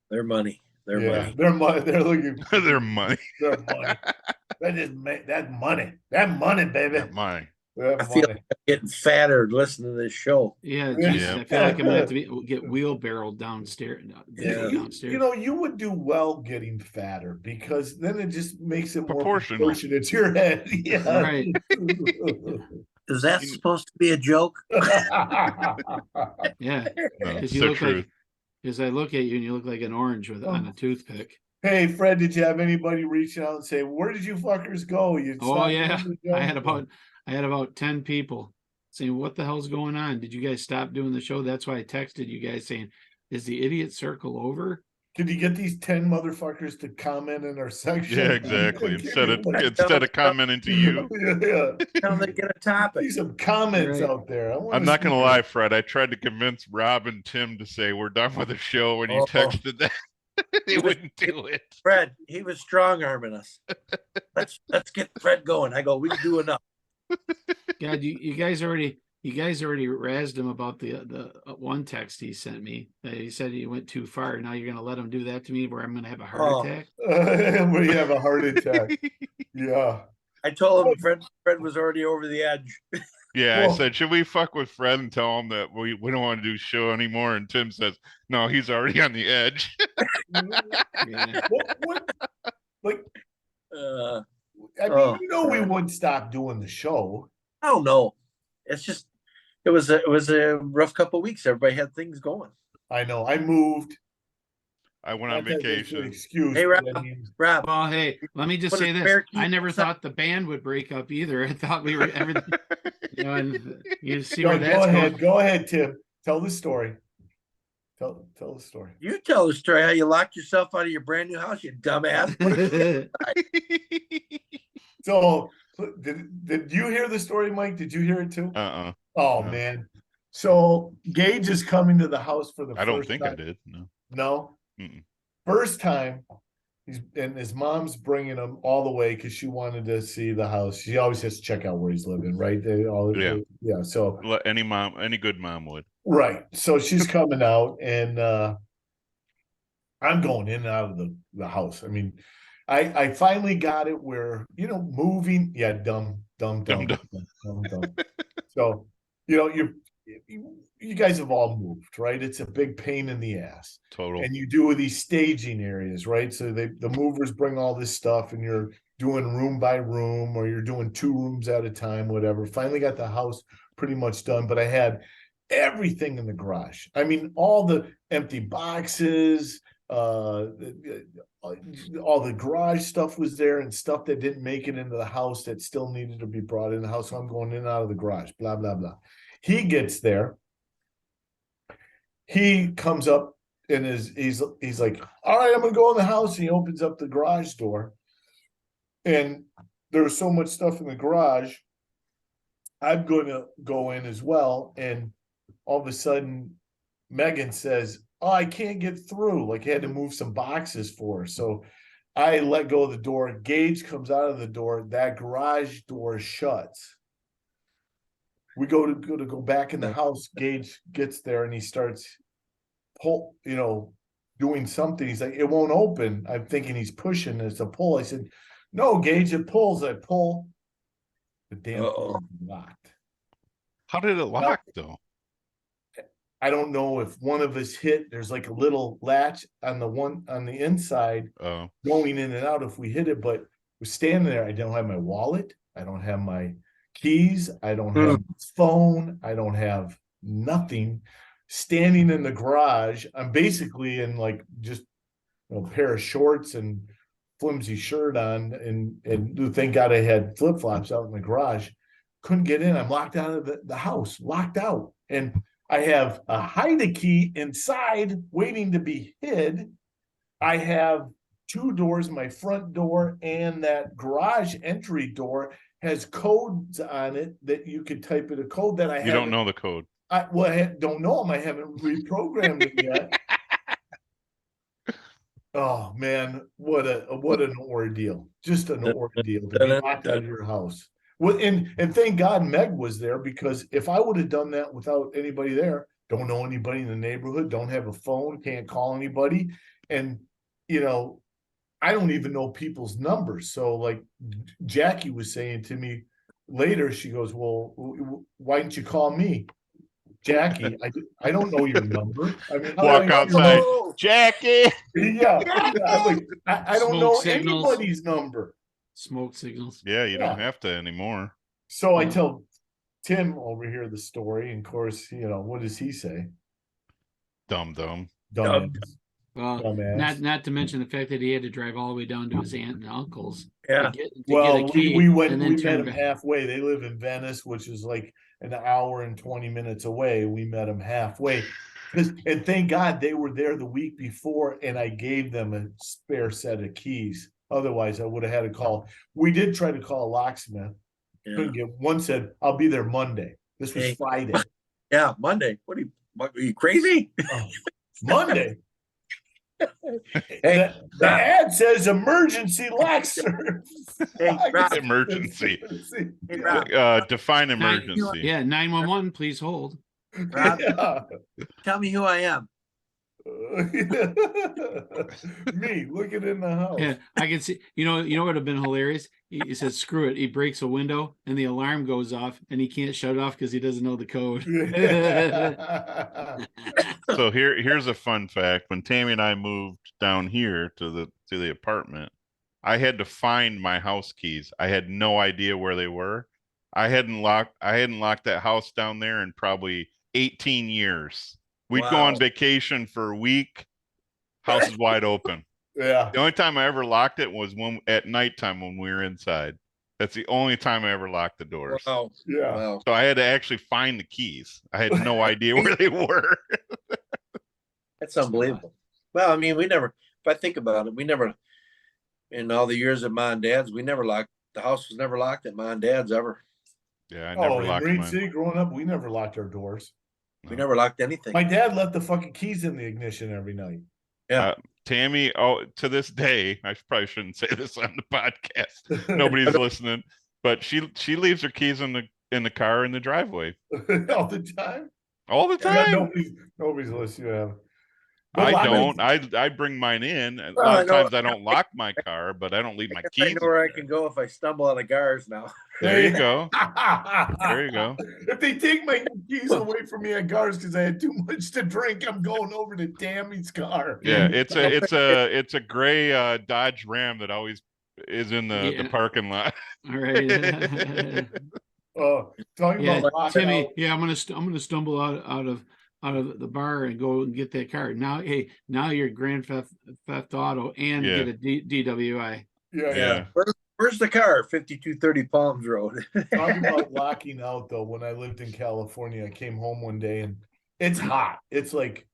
they're money. They're money. They're money. They're looking. They're money. They're money. That money. That money, baby. That money. I feel like I'm getting fatter listening to this show. Yeah, I feel like I'm gonna have to get wheelbarrowed downstairs. You would do well getting fatter because then it just makes it more proportionate to your head. Yeah. Right. Is that supposed to be a joke? Yeah. It's the truth. Because I look at you and you look like an orange on a toothpick. Hey, Fred, did you have anybody reach out and say, "Where did you fuckers go?" I had about 10 people saying, "What the hell's going on? Did you guys stop doing the show?" That's why I texted you guys saying, "Is the idiot circle over?" Could you get these 10 motherfuckers to comment in our section? Yeah, exactly. Instead of commenting to you. Tell them to get a topic. See some comments out there. I'm not gonna lie, Fred. I tried to convince Rob and Tim to say we're done with the show when you texted that. They wouldn't do it. Fred, he was strong arming us. Let's get Fred going. I go, we can do enough. God, you guys already razzed him about the one text he sent me. He said he went too far. Now you're gonna let him do that to me, where I'm gonna have a heart attack. Where you have a heart attack? Yeah. I told him Fred was already over the edge. Yeah, I said, should we fuck with Fred and tell him that we don't want to do show anymore? And Tim says, no, he's already on the edge. Yeah. We wouldn't stop doing the show. I don't know. It's just it was a rough couple of weeks. Everybody had things going. I know. I moved. I went on vacation. Excuse. Hey, Rob. Well, hey, let me just say this. I never thought the band would break up either. I thought we were everything. And you see where that's going. Go ahead, Tim. Tell the story. Tell the story. You tell the story how you locked yourself out of your brand new house, you dumbass. So did you hear the story, Mike? Did you hear it too? Oh, no. Man. So Gage is coming to the house for the first time. I don't think I did. No. Mm-mm. First time, his mom's bringing him all the way because she wanted to see the house. She always has to check out where he's living, right? Yeah. So any good mom would. Right. So she's coming out, and I'm going in and out of the house. I mean, I finally got it where moving. Yeah, dumb. So you guys have all moved, right? It's a big pain in the ass. Total. And you do these staging areas, right? So the movers bring all this stuff, and you're doing room by room, or you're doing 2 rooms at a time, whatever. Finally got the house pretty much done, but I had everything in the garage. I mean, all the empty boxes, all the garage stuff was there and stuff that didn't make it into the house that still needed to be brought in the house. So I'm going in and out of the garage, blah, blah, blah. He gets there. He comes up and he's like, all right, I'm gonna go in the house. And he opens up the garage door. And there's so much stuff in the garage. I'm gonna go in as well. And all of a sudden, Megan says, oh, I can't get through. Like, I had to move some boxes for her. So I let go of the door. Gage comes out of the door. That garage door shuts. We go to go back in the house. Gage gets there and he starts doing something. He's like, it won't open. I'm thinking he's pushing. It's a pull. I said, no, Gage, it pulls. I pull. The damn door is locked. How did it lock though? I don't know if one of us hit. There's like a little latch on the inside going in and out if we hit it, but we're standing there. I don't have my wallet. I don't have my keys. I don't have my phone. I don't have nothing. Standing in the garage. I'm basically in like just a pair of shorts and flimsy shirt on, and thank God I had flip-flops out in the garage. Couldn't get in. I'm locked out of the house, locked out. And I have a hide key inside waiting to be hid. I have two doors, my front door and that garage entry door has codes on it that you could type in a code that I You don't know the code. I don't know them. I haven't reprogrammed it yet. Oh man, what an ordeal. Just an ordeal to be locked out of your house. Well, and thank God Meg was there, because if I would have done that without anybody there, don't know anybody in the neighborhood, don't have a phone, can't call anybody. And I don't even know people's numbers. So like Jackie was saying to me later, she goes, well, why didn't you call me? Jackie, I don't know your number. I mean, walk outside, Jackie. Yeah. I'm like, I don't know signals. anybody's number. Smoke signals. Yeah, you don't have to anymore. So I tell Tim over here the story, and of course, what does he say? Dumb. Dumb. Well, not to mention the fact that he had to drive all the way down to his aunt and uncle's. Yeah. We met him halfway. They live in Venice, which is like an hour and 20 minutes away. We met him halfway. And thank God they were there the week before, and I gave them a spare set of keys. Otherwise, I would have had to call. We did try to call a locksmith. Yeah. Couldn't get one. Said, I'll be there Monday. This was Friday. Yeah, Monday. Are you crazy? Monday. The ad says emergency lock service. Hey, Rob. Emergency. Hey, Rob. Define emergency. 911, please hold. Rob, tell me who I am. Me looking in the house. Yeah, I can see. What would have been hilarious? He says, "Screw it." He breaks a window, and the alarm goes off, and he can't shut it off because he doesn't know the code. So here's a fun fact. When Tammy and I moved down here to the apartment, I had to find my house keys. I had no idea where they were. I hadn't locked that house down there in probably 18 years. We'd go on vacation for a week. House is wide open. Yeah. The only time I ever locked it was at nighttime when we were inside. That's the only time I ever locked the doors. Wow. Yeah. Wow. So I had to actually find the keys. I had no idea where they were. That's unbelievable. Well, I mean, if I think about it, we never, in all the years of Mom and Dad's, we never locked, the house was never locked at Mom and Dad's ever. Yeah, I never locked in Marine mine. City growing up, we never locked our doors. We never locked anything. My dad left the fucking keys in the ignition every night. Yeah. Tammy, to this day, I probably shouldn't say this on the podcast. Nobody's listening, but she leaves her keys in the car in the driveway All the time. all the time. Nobody's listening. I don't. I bring mine in. A lot of times I don't lock my car, but I don't leave my keys. I know where I can go if I stumble on the cars now. There you go. There you go. If they take my keys away from me at cars because I had too much to drink, I'm going over to Tammy's car. Yeah, it's a gray Dodge Ram that always is in the parking lot. All right. Talking about Timmy. Yeah, I'm gonna stumble out of out of the bar and go and get that car. Now, hey, now you're Grand Theft Auto and Yeah. get a DWI. Yeah. Where's the car? 5230 Palms Road. Talking about locking out though, when I lived in California, I came home one day and it's hot. It's like,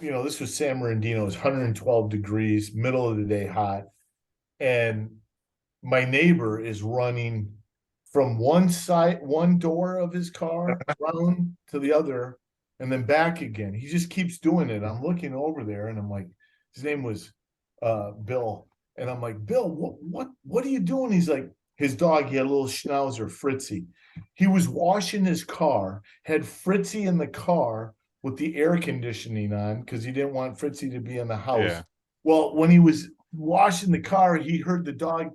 this was San Bernardino, it's 112 degrees, middle of the day hot. And my neighbor is running from one door of his car around to the other and then back again. He just keeps doing it. I'm looking over there and I'm like, his name was Bill. And I'm like, Bill, what are you doing? He's like, his dog, he had a little schnauzer, Fritzy. He was washing his car, had Fritzy in the car with the air conditioning on because he didn't want Fritzy to be in the house. Yeah. Well, when he was washing the car, he heard the dog,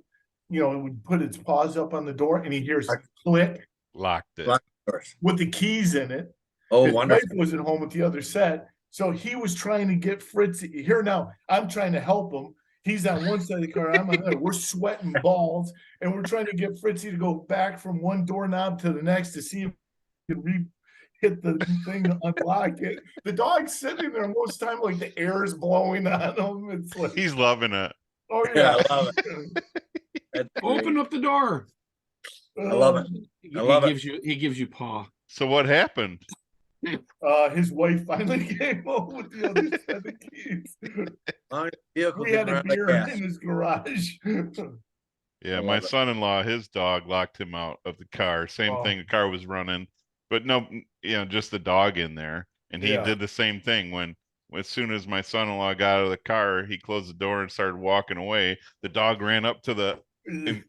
it would put its paws up on the door and he hears click Locked it. with the keys in it. Oh, His wonderful. wife wasn't home with the other set. So he was trying to get Fritzy. Here now, I'm trying to help him. He's on one side of the car, I'm on the other. We're sweating balls, and we're trying to get Fritzy to go back from one doorknob to the next to see if he can hit the thing to unlock it. The dog's sitting there most time like the air is blowing on him. It's like He's loving it. oh Yeah, yeah, I love it. Open up the door. I love it. I love it. He gives you paw. So what happened? His wife finally came home with the other set of keys. We had a beer in his garage. Yeah, I my love it. son-in-law, his dog locked him out of the car. Same Oh. thing. The car was running, but no, just the dog in there. And he Yeah. did the same thing when as soon as my son-in-law got out of the car, he closed the door and started walking away. The dog ran up to the and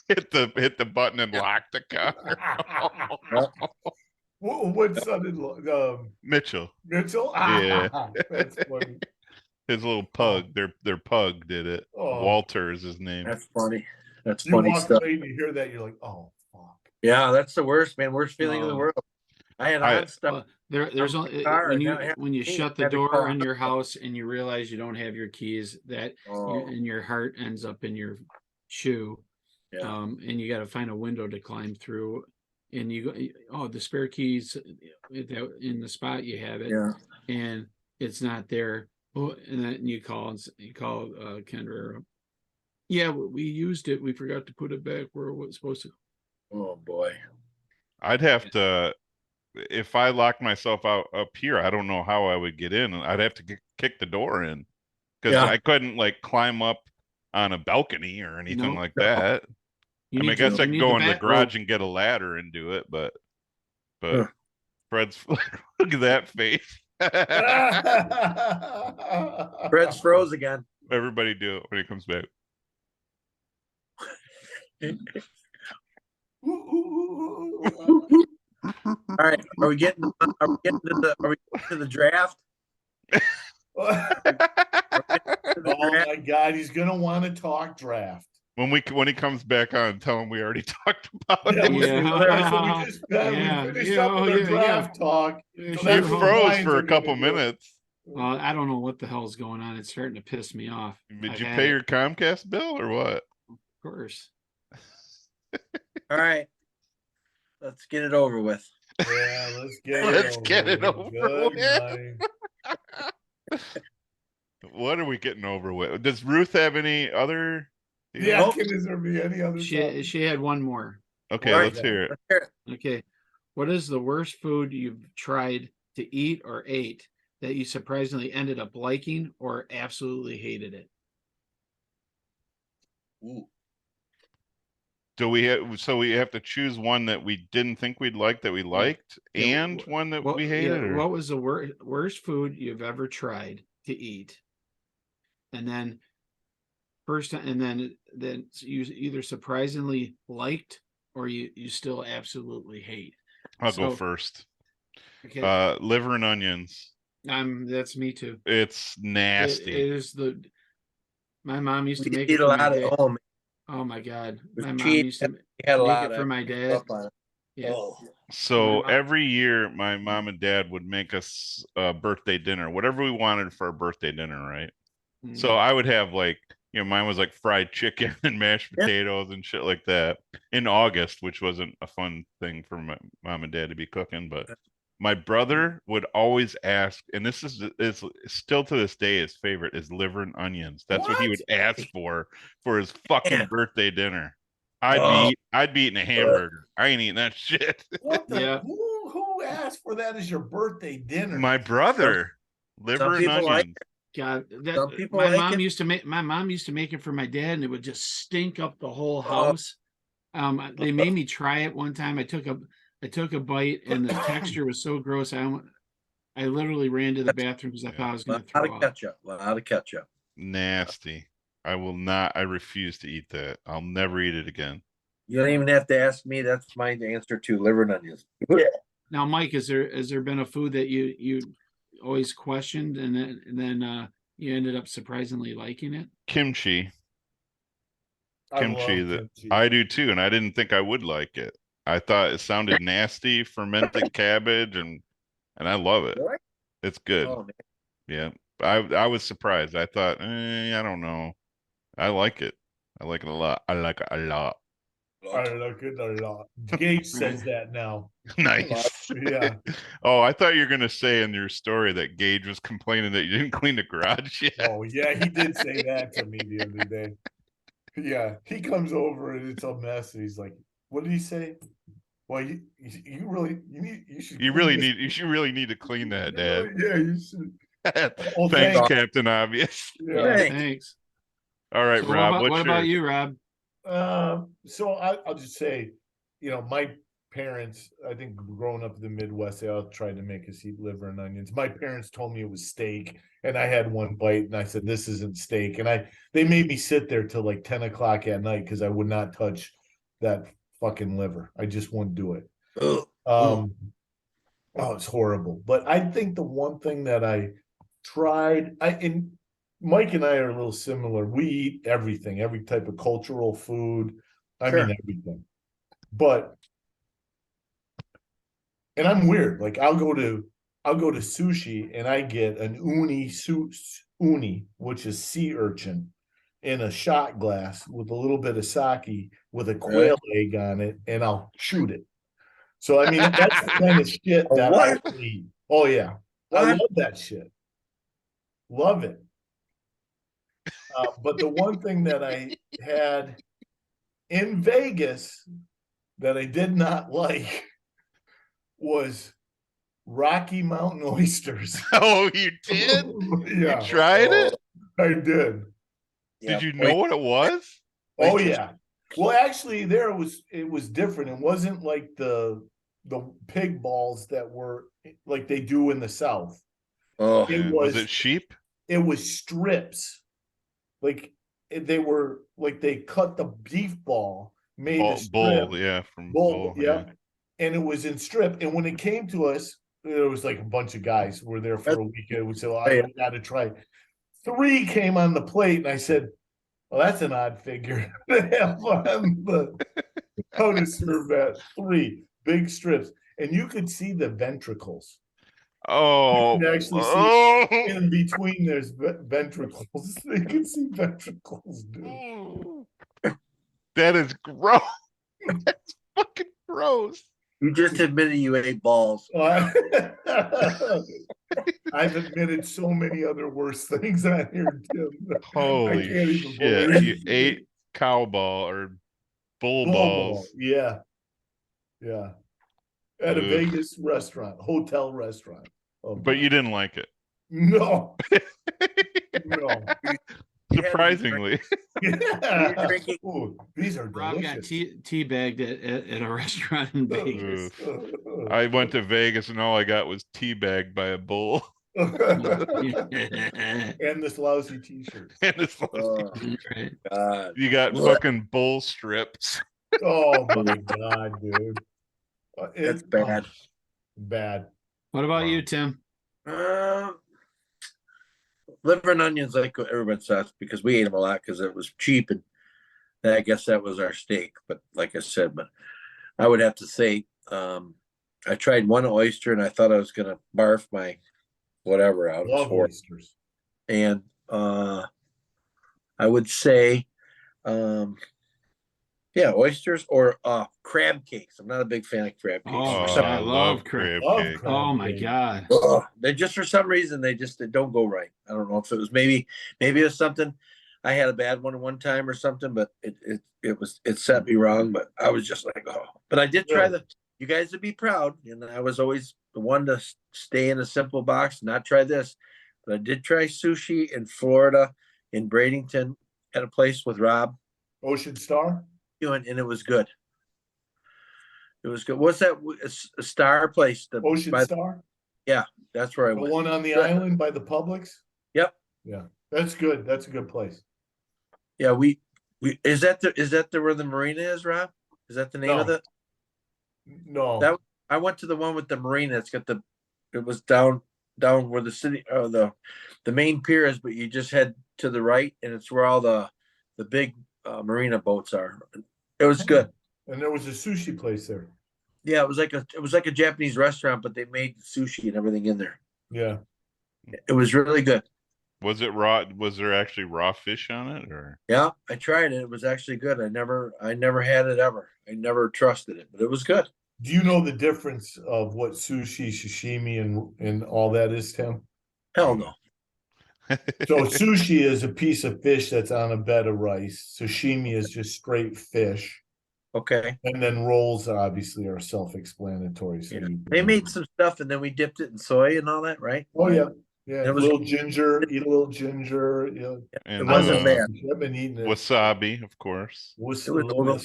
hit the button and locked the car. What son-in-law? Mitchell, Mitchell? Yeah. That's funny. his little pug, their pug did it. Oh. Walter is his name. That's funny. That's You funny walk stuff. away and you hear that, you're like, oh, fuck. Yeah, that's the worst, man. Worst feeling in the Oh. world. I had I- on stuff. There's I'm only car when and you now I have when you keys, shut the have your door car. on your house and you realize you don't have your keys, Oh, and your heart ends up in your shoe. yeah. And you got to find a window to climb through, and you go, oh, the spare keys in the spot you have it, Yeah. and it's not there. Oh, and then you call Kendra. Yeah, we used it. We forgot to put it back where it was supposed to. Oh boy. I'd have to, if I locked myself out up here, I don't know how I would get in. I'd have to kick the door in because Yeah. I couldn't like climb up on a balcony or anything No. like No. that. You I mean, I need to- guess I you could need go the in the back garage rope. and get a ladder and do it, but Huh. Fred's look at that face. Fred's froze again. Everybody do it when he comes back. All right. Are we getting to the draft? Oh my God, he's gonna want to talk draft. When he comes back on, tell him we already talked about Yeah, it. we Yeah. just Yeah. we finished Yeah, up with our yeah, draft talk. Yeah, So You that's what froze Lions for are a gonna couple do. minutes. Well, I don't know what the hell's going on. It's starting to piss me off. Did I've you had pay it, your Comcast bill or what? Of course. All right. Let's get it over with. Yeah, let's get Let's get it with. over Good with. night. What are we getting over with? Does Ruth have any other? Yeah, Nope. can there be any other topic? She had one more. Okay, All let's right. hear it. Let's hear it. Okay. What is the worst food you've tried to eat or ate that you surprisingly ended up liking or absolutely hated it? Ooh. So we have to choose one that we didn't think we'd like that we liked, Yeah, and one that What, we hated. yeah, or- what was the worst food you've ever tried to eat? And then then you either surprisingly liked or you still absolutely hate. I'll go so- first. Okay. Liver and onions. That's me too. It's nasty. It is my mom used to We make eat it a for my lot dad. at home. Oh my God. With My mom cheese, used to We had a make lot it for of my dad. stuff on it. Yeah. Oh. So My mom- every year, my mom and dad would make us a birthday dinner, whatever we wanted for a birthday dinner, right? Mm. So I would have mine was like fried chicken and mashed Yeah. potatoes and shit like that in August, which wasn't a fun thing for my mom and dad to be cooking, but My brother would always ask, and this is still to this day his favorite is liver and onions. That's what he What? would ask for his fucking Man. birthday dinner. Oh. I'd be eating a hamburger. I ain't eating that shit. What the? Yeah. Who asked for that as your birthday dinner? My brother, liver and people like onions. God, Some that people my like mom it. used to make. My mom used to make it for my dad, and it would just stink up the whole Oh. house. They made me try it one time. I took a bite, and the texture was so gross. I literally ran to the bathroom because I thought I was A going to lot throw of up. ketchup. A lot of ketchup. Nasty. I will not. I refuse to eat that. I'll never eat it again. You don't even have to ask me. That's my answer to liver and onions. Now, Mike, has there been a food that you always questioned, and then you ended up surprisingly liking it? Kimchi. I love That kimchi. I do too, and I didn't think I would like it. I thought it sounded nasty, fermented cabbage, and I love it. Really? It's good. Oh, man. Yeah. I was surprised. I thought, I don't know. I like it. I like it a lot. I like it a lot. I like it a lot. Gage says that now. Nice. Yeah. Oh, I thought you were gonna say in your story that Gage was complaining that you didn't clean the garage yet. Oh yeah, he did say that to me the other day. Yeah, he comes over and it's a mess. And he's like, "What did he say? Well, you really you should You clean this." you should really need to clean that, Dad. Yeah, you should. Oh, Thanks, thanks. Captain Obvious. Yeah. Thanks. All right, So Rob. what about you, Rob? So I'll just say, my parents, I think growing up in the Midwest, they all tried to make us eat liver and onions. My parents told me it was steak, and I had one bite, and I said, "This isn't steak." And they made me sit there till like 10 o'clock at night because I would not touch that fucking liver. I just wouldn't do it. Ugh. Oh, it's horrible. But I think the one thing that I tried, and Mike and I are a little similar. We eat everything, every type of cultural food. I Sure. mean everything. But and I'm weird. Like I'll go to sushi and I get an uni, which is sea urchin, in a shot glass with a little bit of sake with a quail egg on it, and I'll shoot it. So I mean that's the kind of shit that I eat. Oh yeah, I love that shit. Love it. But the one thing that I had in Vegas that I did not like was Rocky Mountain oysters. Oh, you did? Yeah. You tried it? I did. Did you know what it was? Oh yeah. Well, actually, it was different. It wasn't like the pig balls that were like they do in the South. Oh, Was it sheep? It was strips. Like they were like they cut the beef ball, made a strip. Bull, yeah, from bull, yeah. And it was in strip. And when it came to us, there was like a bunch of guys who were there for a weekend. We said, I gotta try. 3 came on the plate, and I said, "Well, that's an odd figure to have on how to serve that." 3 big strips, and you could see the ventricles. Oh, You can actually see in between there's ventricles. You can see ventricles, dude. That is gross. That's fucking gross. You just admitted you ate balls. I've admitted so many other worse things on here, Tim. Holy shit! You ate cow ball or bull balls. Yeah. At a Vegas restaurant, hotel restaurant. But you didn't like it. No. No. Surprisingly. Yeah. Ooh, these are Rob got delicious. teabagged at a restaurant in Vegas. I went to Vegas and all I got was teabagged by a bull. And this lousy t-shirt. And this lousy God. You got fucking bull strips. Oh my god, dude. That's bad. Bad. What about you, Tim? Liver and onions, like everyone says, because we ate them a lot because it was cheap, and I guess that was our steak. But like I said, but I would have to say, I tried one oyster and I thought I was gonna barf my whatever out. Love oysters. And I would say, yeah, Yeah, oysters or crab cakes. I'm not a big fan of crab cakes. Oh, For my some, God, I love crab Love cake. crab Oh my cake. God. they just for some reason they don't go right. I don't know if it was maybe it was something. I had a bad one time or something, but it set me wrong. But I was just like, oh. But I did try Really? You guys would be proud, and I was always the one to stay in a simple box, not try this. But I did try sushi in Florida, in Bradenton, at a place with Rob, Ocean Star? and it was good. It was good. What's that? A Star place? Ocean Star? That's where I The went. one on the Good. island by the Publix? Yep. Yeah. That's good. That's a good place. Yeah, we is that where the marina is, Rob? Is that the name of No. it? No. That I went to the one with the marina. It was down where the city the main pier is, but you just head to the right and it's where all the big marina boats are. It was good. And there was a sushi place there. Yeah, it was like a Japanese restaurant, but they made sushi and everything in there. Yeah. It was really good. Was it raw? Was there actually raw fish on it, or? Yeah, I tried it. It was actually good. I never had it ever. I never trusted it, but it was good. Do you know the difference of what sushi, sashimi, and all that is, Tim? Hell no. So sushi is a piece of fish that's on a bed of rice. Sashimi is just straight fish. Okay. And then rolls obviously are self-explanatory. So Yeah. They made some stuff and then we dipped it in soy and all that, right? Oh yeah. Yeah. It A was- little ginger, eat a little ginger, you know. And It wasn't bad. I've been eating it. wasabi, of course. Was It was a little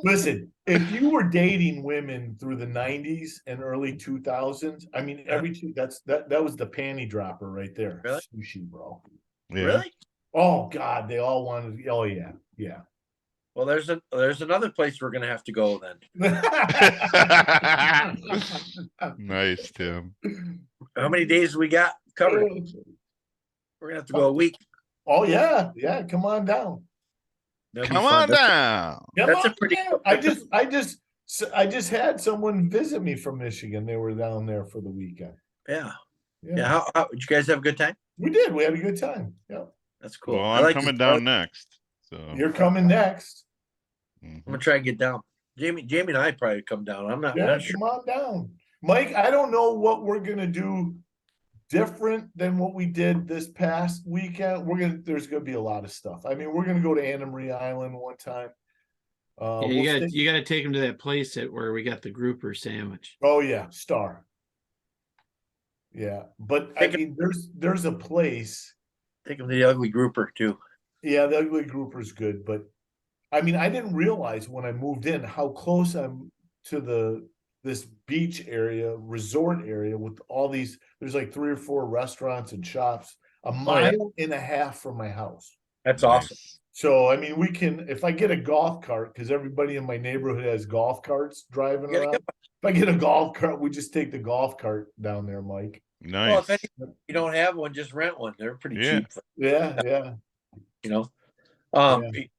Listen, if you were dating women through the 90s and early 2000s, I mean, that was the panty dropper right there. Really? Sushi, bro. Yeah. Really? Oh God, they all wanted. Oh yeah, yeah. Well, there's another place we're gonna have to go then. Nice, Tim. How many days we got covered? We're gonna have to go a week. Oh yeah, yeah. Come on down. That'll be Come fun. on down. Come That's a on pretty- down. I just had someone visit me from Michigan. They were down there for the weekend. Yeah. Yeah, Yeah. How did you guys have a good time? we did. We had a good time. Yeah, That's cool. Well, I I'm like coming this- down next. So you're coming next. mhm. I'm gonna try and get down. Jamie and I probably come down. I'm Yeah, not sure. come on down, Mike. I don't know what we're gonna do different than what we did this past weekend. There's gonna be a lot of stuff. I mean, we're gonna go to Anna Maria Island one time. Yeah, you gotta take him to that place where we got the grouper sandwich. Oh yeah, Star. Yeah, but I mean, there's a place. Take him to the ugly grouper too. Yeah, the ugly grouper's good, but I mean, I didn't realize when I moved in how close I'm to this beach area, resort area with all these. There's like 3 or 4 restaurants and shops a mile and a half from my house. That's awesome. Nice. So I mean, we can if I get a golf cart because everybody in my neighborhood has golf carts driving Yeah, around. If I get a golf cart, we just take the golf cart down there, Mike. Well, Nice. if you don't have one, just rent one. They're pretty Yeah. cheap. Yeah, yeah. You know.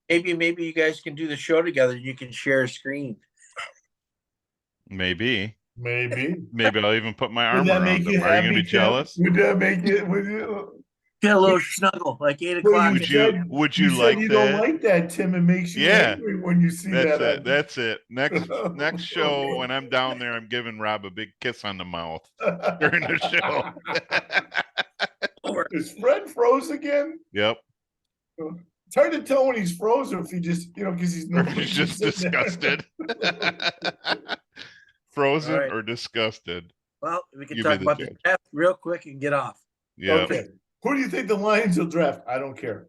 Maybe you guys can do the show together and you can share a screen. Maybe. Maybe. Maybe I'll even put my Would arm that around make them. you Are you happy? gonna be Tim? jealous? Would that make it? Would you? Get a little snuggle, like 8 Well, o'clock. Would you would you said like you that? don't like that, Tim? It makes you Yeah. angry when you see That's that. it. That's it. Next show when I'm down there, I'm giving Rob a big kiss on the mouth during the show. Is Fred froze again? Yep. It's hard to tell when he's frozen if he just, because he's Or he's just disgusted. Frozen All right. or disgusted. Well, we can You talk be the about the judge. draft real quick and get off. Yeah. Okay. Who do you think the Lions will draft? I don't care.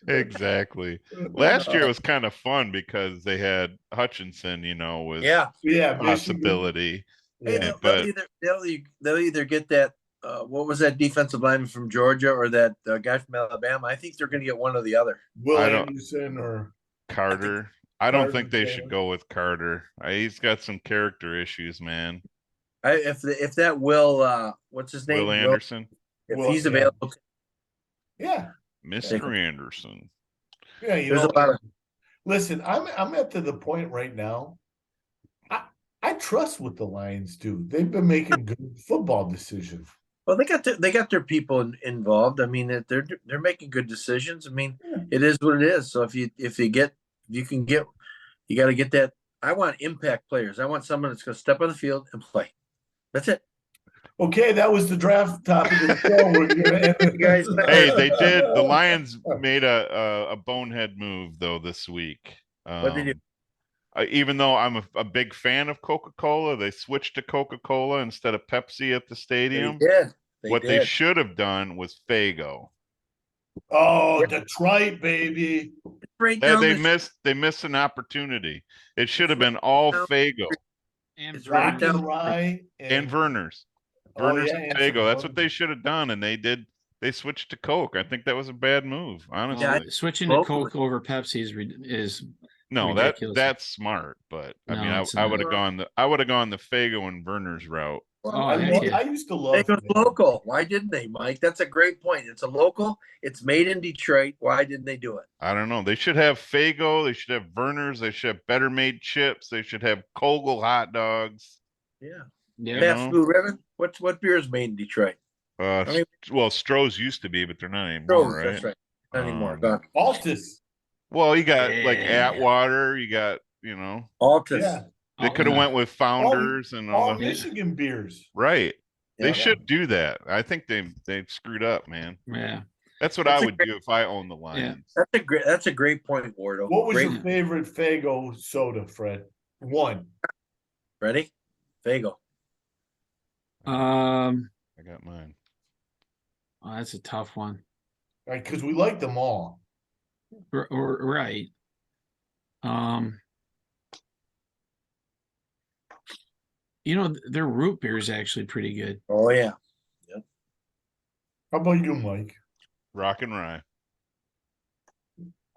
Exactly. Last year was kind of fun because they had Hutchinson, was Yeah. Yeah, possibility. Hey, Yeah. they'll, but- they'll either get that. What was that defensive lineman from Georgia or that guy from Alabama? I think they're going to get one or the other. Will I don't- Anderson or Carter. I don't Carter think they Taylor. should go with Carter. He's got some character issues, man. If that Will, what's his name? Will Anderson, If Will, he's yeah. available, yeah, Mr. Anderson. yeah. there's a lot of. Listen, I'm at to the point right now. I trust what the Lions do. They've been making good football decisions. Well, they got their people involved. I mean, they're making good decisions. I mean, it is what it is. So if you can get, you got to get that. I want impact players. I want someone that's going to step on the field and play. That's it. Okay, that was the draft topic of the show. We're gonna end it. Guys, Hey, they did. The Lions made a bonehead move though this week. What did they do? Even though I'm a big fan of Coca-Cola, they switched to Coca-Cola instead of Pepsi at the stadium. They did. What they should have done was Faygo. Oh, Detroit, baby. Right They, down they the- missed an opportunity. It should have been all Faygo And It's right Rock down- and Rye and Vernors. Oh, Vernors yeah, and and Faygo. That's some what they should have done, and they did. They switched to Coke. I think that was a bad move, honestly. Yeah, switching to locally. Coke over Pepsi is No, ridiculous. that's smart, but I No, mean, it's I not. would have gone the Faygo and Vernors route. Oh, I, heck yeah. I used to love They go local. Why didn't they, Mike? That's a great point. It's a local. It's made in Detroit. Why didn't they do it? I don't know. They should have Faygo. They should have Vernors. They should have better made chips. They should have Kogel hot dogs. Yeah. Yeah. know? Fast Blue Ribbon. What beer is made in Detroit? I mean- Well, Stroh's used to be, but they're not anymore, Rose, right? that's right. Not anymore. Um, Gone. Altus. Well, you got like Yeah. Atwater. You got Altus. Yeah. they Oh, could have yeah. went with Founders and all All the Michigan beers. right. They Yeah. should do that. I think they screwed up, man. Yeah. That's what That's I a would do if I owned the Lions. That's a great point, Wardo. What was Great. your favorite Faygo soda, Fred? One. Ready? Faygo. I got mine. Oh, that's a tough one. Right, because we liked them all. Right. Their root beer is actually pretty good. Oh yeah. How about you, Mike? Rock and Rye.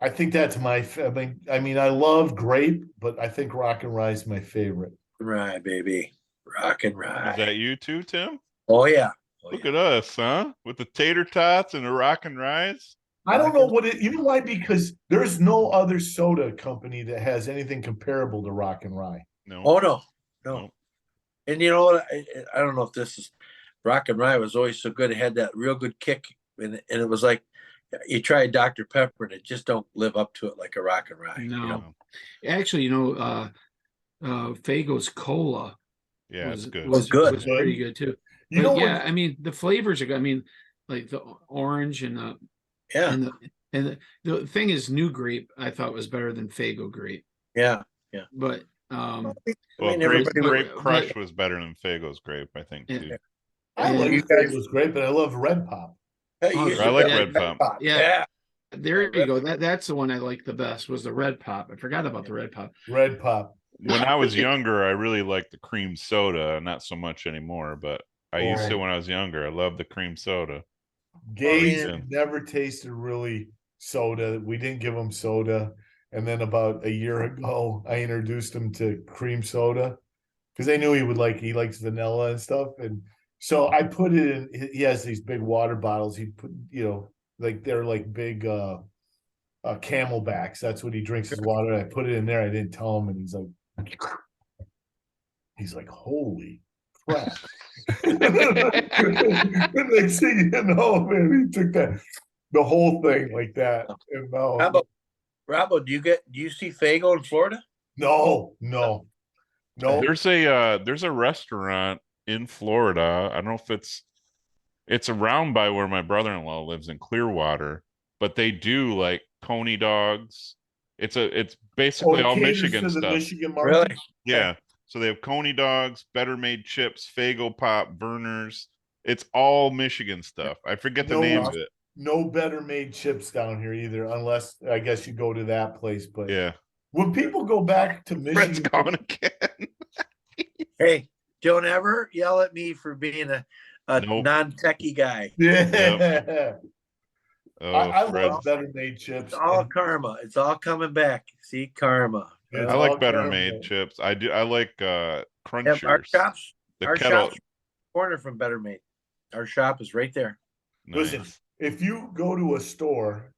I think that's I mean, I love grape, but I think Rock and Rye is my favorite. Rye, baby. Rock and Is rye. that you too, Tim? Oh yeah. Oh, Look yeah. at us, huh? With the tater tots and the rock and ryes. I don't know you know why? Because there's no other soda company that has anything comparable to Rock and Rye. No. Oh no. No. Nope. And you know what? I don't know if this is Rock and Rye was always so good. It had that real good kick, and it was like you try Dr. Pepper and it just don't live up to it like a Rock and Rye. No. You know? Actually, Faygo's cola Yeah, it's good. was good. Was pretty good too. You But know yeah, what? I mean the flavors are good. I mean, like the orange and the Yeah. the thing is, new grape I thought was better than Faygo grape, Yeah. but Well, everybody grape was- Crush but- was better than Fago's grape, I think, Yeah. too. I Yeah. like You guys- Faygo's great, but I love Red Pop. Hey, Oh, you I like should- Red Pop. Yeah. there you go. That's the one I liked the best was the red pop. I forgot about the red pop. Red Pop. When I was younger, I really liked the cream soda. Not so much anymore, but I used to Oh. when I was younger. I loved the cream soda. Gabe yeah. never tasted really soda. We didn't give him soda. And then about a year ago, I introduced him to cream soda because I knew he likes vanilla and stuff. And so I put it in, he has these big water bottles. He put, like they're like big Camelbacks. That's what he drinks his water. I put it in there. I didn't tell him. And he's like, holy crap. The next thing you know, man, he took the whole thing like that. And How no, about Robbo? Do you see Faygo in Florida? no. There's a restaurant in Florida. I don't know if it's around by where my brother-in-law lives in Clearwater, but they do like Coney dogs. It's basically all caters Michigan to the stuff. Michigan market. Really? Yeah. So they have Coney dogs, better made chips, Faygo Pop, Vernors. It's all Michigan stuff. I forget the No, name of it. No better made chips down here either, unless I guess you go to that place. But Yeah. when people go back to Fred's Michigan, gone again. Hey, don't ever yell at me for being a Nope. non-techie guy. yeah, Oh, I Fred. love better made chips. It's all karma. It's all coming back. See, karma. It's I all like better caramel. made chips. I do. I like Our crunchers. shops, The our kettle. shop's corner from Better Made. Our shop is right there. Nice. Listen, if you go to a store,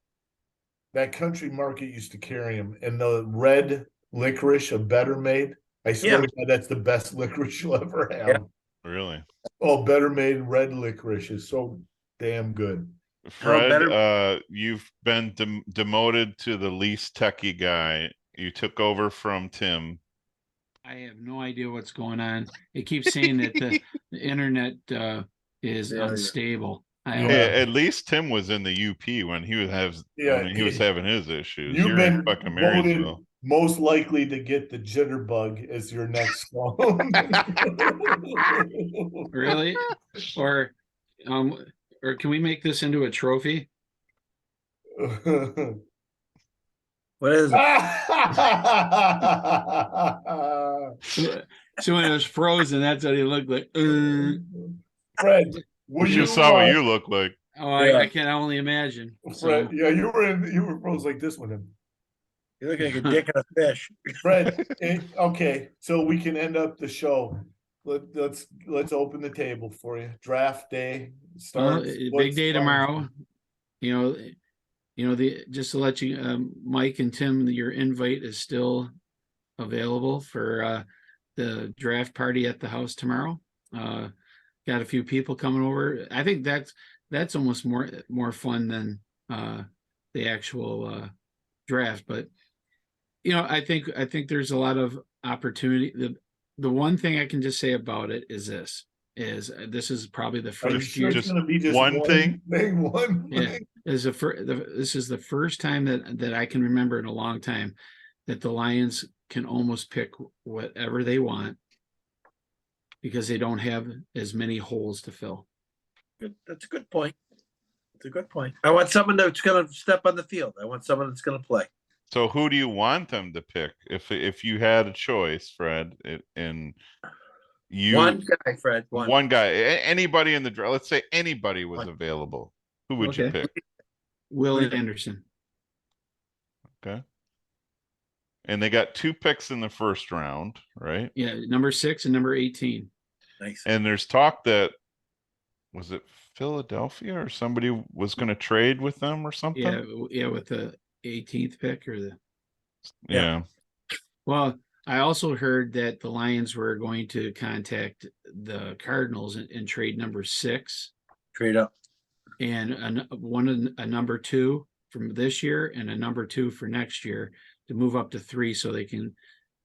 that Country Market used to carry them, and the red licorice of Better Made, I swear Yeah. to God, that's the best licorice you'll ever have. Yeah. Really? Oh, Better Made red licorice is so damn good. Fred, better- you've been demoted to the least techie guy. You took over from Tim. I have no idea what's going on. It keeps saying that the internet is Yeah. unstable. Yeah. At least Tim was in the UP when he was having his issues. You've You're in been fucking voted Marysville. most likely to get the jitterbug as your next phone. Really? Or or can we make this into a trophy? What is it? So when it was frozen, that's what he looked like. Fred, were You you just saw what you look like. Oh, Yeah. I can only imagine. Fred, So yeah, you were froze like this one. You look like a dick in a fish. Fred, okay, so we can end up the show. Let's open the table for you. Draft day starts. big day tomorrow. Just to let you, Mike and Tim, your invite is still available for the draft party at the house tomorrow. Got a few people coming over. I think that's almost more fun than the actual draft. But I think there's a lot of opportunity. The one thing I can just say about it is this is probably the Are you first sure year. it's gonna be just one thing? One Yeah, thing? this is the first time that I can remember in a long time that the Lions can almost pick whatever they want because they don't have as many holes to fill. Good. That's a good point. That's a good point. I want someone that's going to step on the field. I want someone that's going to play. So who do you want them to pick if you had a choice, Fred? And you One guy, Fred. one guy, anybody in the draft. Let's say anybody was available. Who would you Okay. pick? Will Anderson. Okay. And they got 2 picks in the first round, right? Yeah, number 6 and number 18. Nice. And there's talk that was it Philadelphia or somebody was going to trade with them or something? Yeah, with the 18th pick or the. Yeah. Well, I also heard that the Lions were going to contact the Cardinals and trade number 6 Trade up. and a number 2 from this year and a number 2 for next year to move up to 3 so they can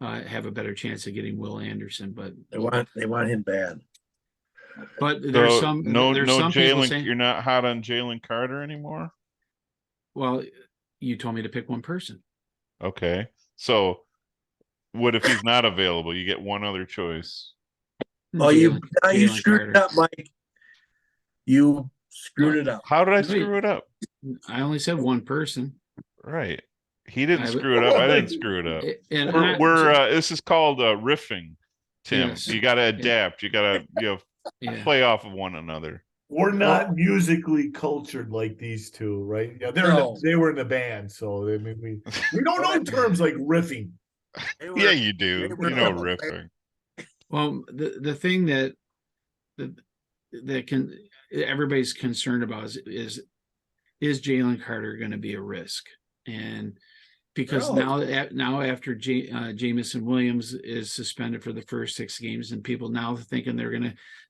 have a better chance of getting Will Anderson. But They want him bad. But there's some no people Jalen. saying, You're not hot on Jalen Carter anymore. well, you told me to pick one person. Okay, so what if he's not available? You get one other choice. Oh, you Jalen screwed it Carter. up, Mike. You screwed it up. How did I Wait. screw it up? I only said one person. Right. He didn't I- screw it up. I didn't screw it up. And We're this is called riffing, Tim. Yes. You got to adapt. You got to yeah. play off of one another. We're not musically cultured like these two, right? Yeah, they were in the band, so I mean we don't know terms like riffing. Yeah, you do. were- You know riffing. Well, the thing that everybody's concerned about is Jalen Carter going to be a risk? And because now after Jamison Williams is suspended for the first 6 games, and people now thinking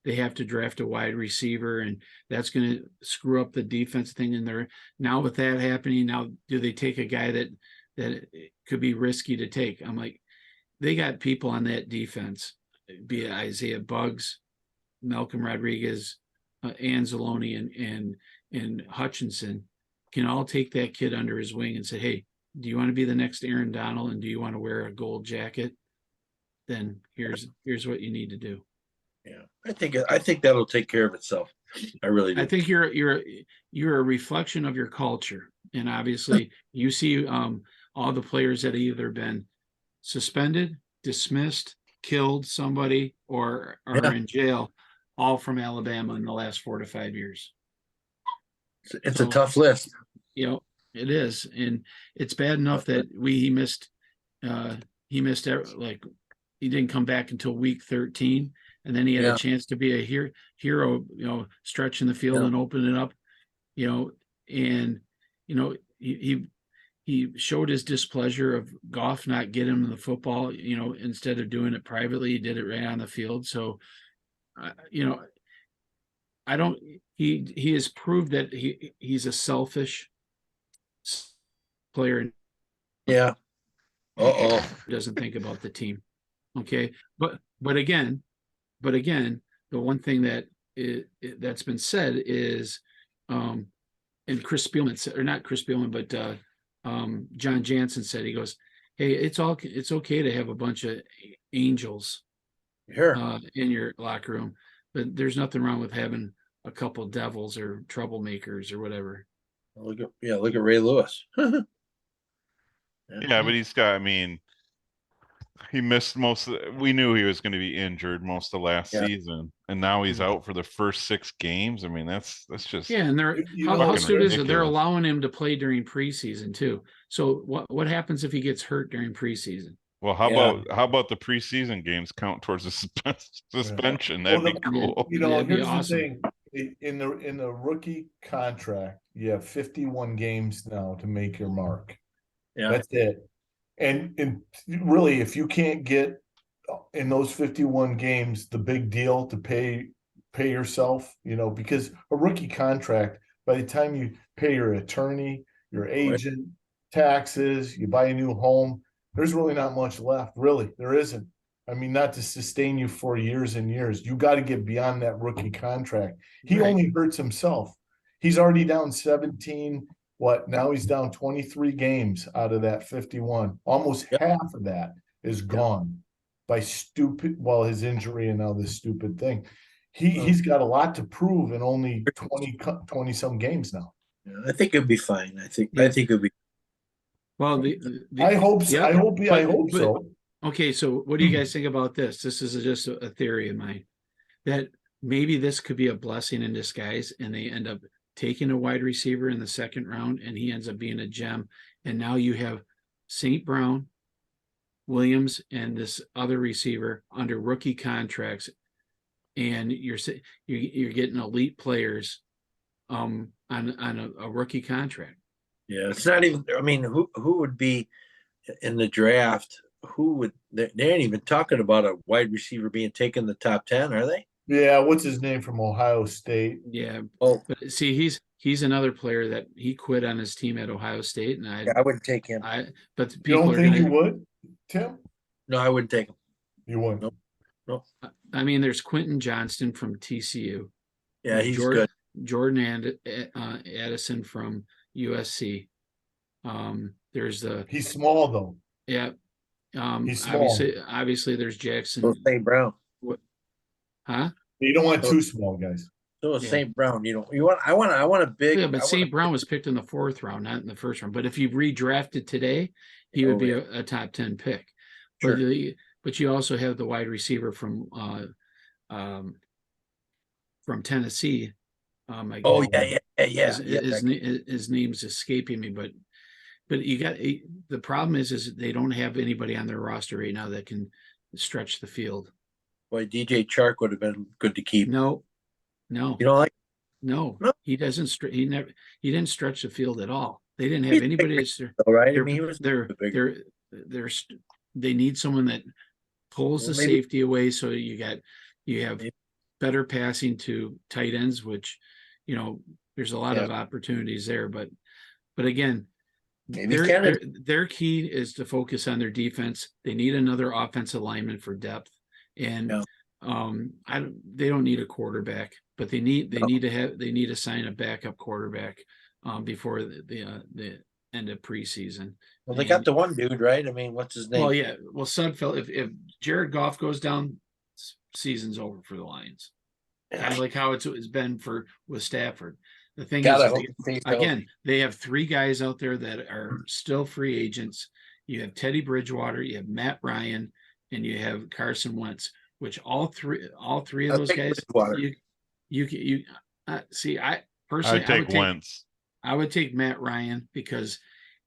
they have to draft a wide receiver, and that's going to screw up the defense thing. And now with that happening, now do they take a guy that could be risky to take? I'm like, they got people on that defense, be it Isaiah Buggs, Malcolm Rodriguez, Anzalone, and Hutchinson can all take that kid under his wing and say, hey, do you want to be the next Aaron Donald, and do you want to wear a gold jacket? Then here's what you need to do. Yeah, I think that'll take care of itself. I really do. I think you're a reflection of your culture, and obviously you see all the players that have either been suspended, dismissed, killed somebody, or are in jail, all from Alabama in the last 4 to 5 years. It's a tough list. It is, and it's bad enough that he missed like he didn't come back until week 13, and then he had a chance to be a hero, stretching the field and opening it up, and he showed his displeasure of Goff not getting him the football, instead of doing it privately, he did it right on the field. So you know, I don't. He has proved that he's a selfish player and Yeah. Uh-oh. doesn't think about the team. Okay, but again, the one thing that that's been said is, and Chris Spielman said, or not Chris Spielman, but John Jansen said, he goes, "Hey, it's okay to have a bunch of angels Sure. in your locker room, but there's nothing wrong with having a couple devils or troublemakers or whatever." Look at Ray Lewis. Yeah, but he's got, I mean, he missed we knew he was going to be injured most of last season, and now he's out for the first 6 games. I mean, that's just Yeah, and they're You how know, stupid is it? They're ridiculous. allowing him to play during preseason too. So what happens if he gets hurt during preseason? Well, how Yeah. about the preseason games count towards a suspension? Well, That'd be cool. you know, That'd be here's awesome. the thing. In the rookie contract, you have 51 games now to make your mark. Yeah. That's it. And really, if you can't get in those 51 games the big deal to pay yourself, you know, because a rookie contract, by the time you pay your attorney, your agent, taxes, you buy a new home, there's really not much left. Really, there isn't. I mean, not to sustain you for years and years. You got to get beyond that rookie contract. He Right. only hurts himself. He's already down 17. What? Now he's down 23 games out of that 51. Almost half of that is gone by his injury and now this stupid thing. He's got a lot to prove in only 20 some games now. Yeah, I think it'll be fine. I think it'll be. Well, I hope so. yeah, I hope but- so. Okay, so what do you guys think about this? This is just a theory of mine, that maybe this could be a blessing in disguise, and they end up taking a wide receiver in the 2nd round, and he ends up being a gem. And now you have St. Brown, Williams, and this other receiver under rookie contracts, and you're getting elite players on a rookie contract. Yeah, it's not even. I mean, who would be in the draft? Who would they ain't even talking about a wide receiver being taken in the top 10, are they? Yeah, what's his name from Ohio State? Yeah. Oh, But see, he's another player that he quit on his team at Ohio State, and I wouldn't take him. but You people don't are think you gonna. would, Tim? No, I wouldn't take him. You wouldn't. Nope. I mean, there's Quentin Johnston from TCU. Yeah, he's good. Jordan Addison from USC. There's He's small though. yeah. He's small. Obviously, there's Jackson. So St. Brown. Huh? You don't want two small guys. So is Yeah. St. Brown. I want a big. Yeah, but St. Brown was picked in the 4th round, not in the 1st round. But if you redrafted today, he would be a top 10 pick. Sure. But you also have the wide receiver from Tennessee. Oh yeah. His name's escaping me, but you got the problem is they don't have anybody on their roster right now that can stretch the field. Boy, DJ Chark would have been good to keep. No, You don't like? no, No. he doesn't. He didn't stretch the field at all. They didn't have anybody. All right. I mean, he was They need someone that pulls the safety away. So you have better passing to tight ends, which, there's a lot of opportunities there. But again, their key is to focus on their defense. They need another offensive lineman for depth, and they don't need a quarterback, but they need to sign a backup quarterback before the end of preseason. Well, they got the one dude, right? I mean, what's his name? Well, yeah. Well, Sudfeld, if Jared Goff goes down, season's over for the Lions. Kind of like how it's been with Stafford. The thing is, again, they have 3 guys out there that are still free agents. You have Teddy Bridgewater, you have Matt Ryan, and you have Carson Wentz, which all three of those guys, you see, I personally, I'd take Wentz. I would take Matt Ryan, because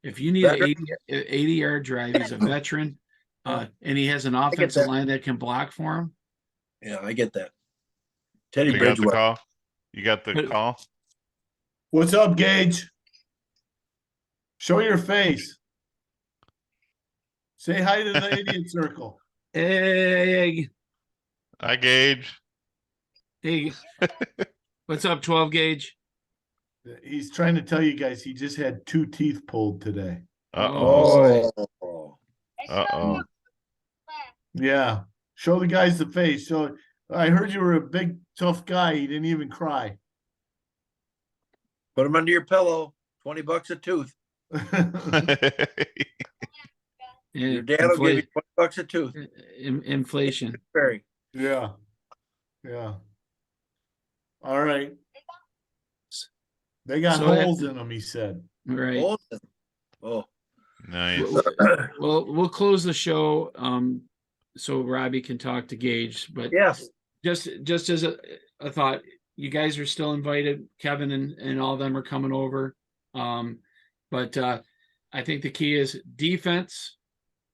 if you need an 80-yard drive, he's a veteran, and he has an offensive line that can block for him. Yeah, I get that. Teddy You got the Bridgewater. call? You got the call? What's up, Gage? Show your face. Say hi to the idiot circle. Hey, Hi, Gage. Hey, what's up, 12 gauge? He's trying to tell you guys he just had 2 teeth pulled today. Uh-oh. Oh, Uh-oh. Yeah. Show the guys the face. So I heard you were a big, tough guy. You didn't even cry. put them under your pillow. $20 a tooth. Your dad will give you $20 a tooth. Inflation. Very. Yeah. Yeah. All right. They got So holes in them, he said. Right. Oh, Nice. Well, we'll close the show so Robbie can talk to Gage. But yes. just as a thought, you guys are still invited. Kevin and all of them are coming over. But I think the key is defense.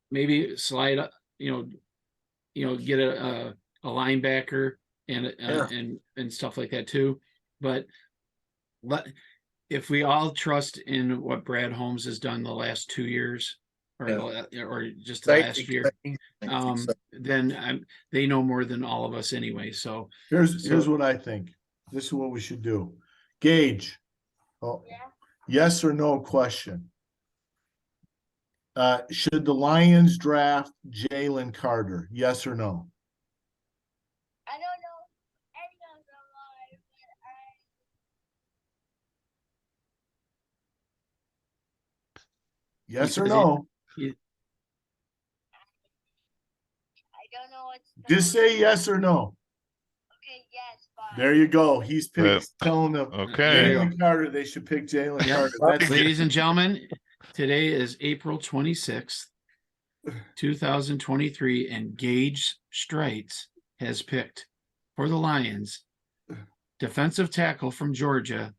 Maybe slide up, get a linebacker and stuff like that too. But if we all trust in what Brad Holmes has done the last 2 years, or just the last year, then they know more than all of us anyway. So here's what I think. This is what we should do. Gage. Oh, yes or no question. Should the Lions draft Jalen Carter? Yes or no? I don't know any of the lies, but Yes or no? I don't know what's Just say yes or no. okay, yes, fine. There you go. He's telling them Okay. Jalen Carter. They should pick Jalen Carter. That's ladies and gentlemen, today is April 26th, 2023, and Gage Strites has picked for the Lions defensive tackle from Georgia,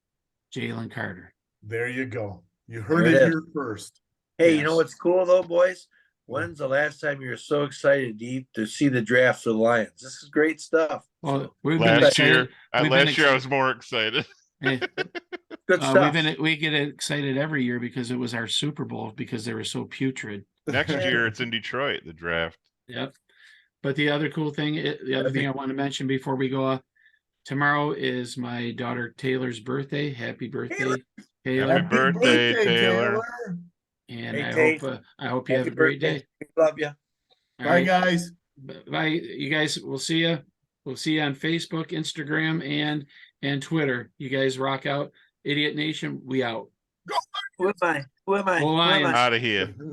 Jalen Carter. There you go. You heard There it it is. here first. Hey, Yes. you know what's cool though, boys? When's the last time you were so excited to see the draft for the Lions? This is great stuff. Well, we've been Last excited. year, We've been I was more excited. Hey, Good stuff. we get excited every year because it was our Super Bowl because they were so putrid. Next year, it's in Detroit, the draft. Yep. But the other cool thing, the other thing I want to mention before we go off, tomorrow is my daughter Taylor's birthday. Happy birthday, Taylor! Happy birthday, Taylor. And Hey, I hope you have Happy a great birthday. day. We love you. All Bye, right. guys. Bye, you guys. We'll see you. We'll see you on Facebook, Instagram, and Twitter. You guys rock out. Idiot Nation, we out. Who am I? Who am I? Go Who am I? Lions. Out of here.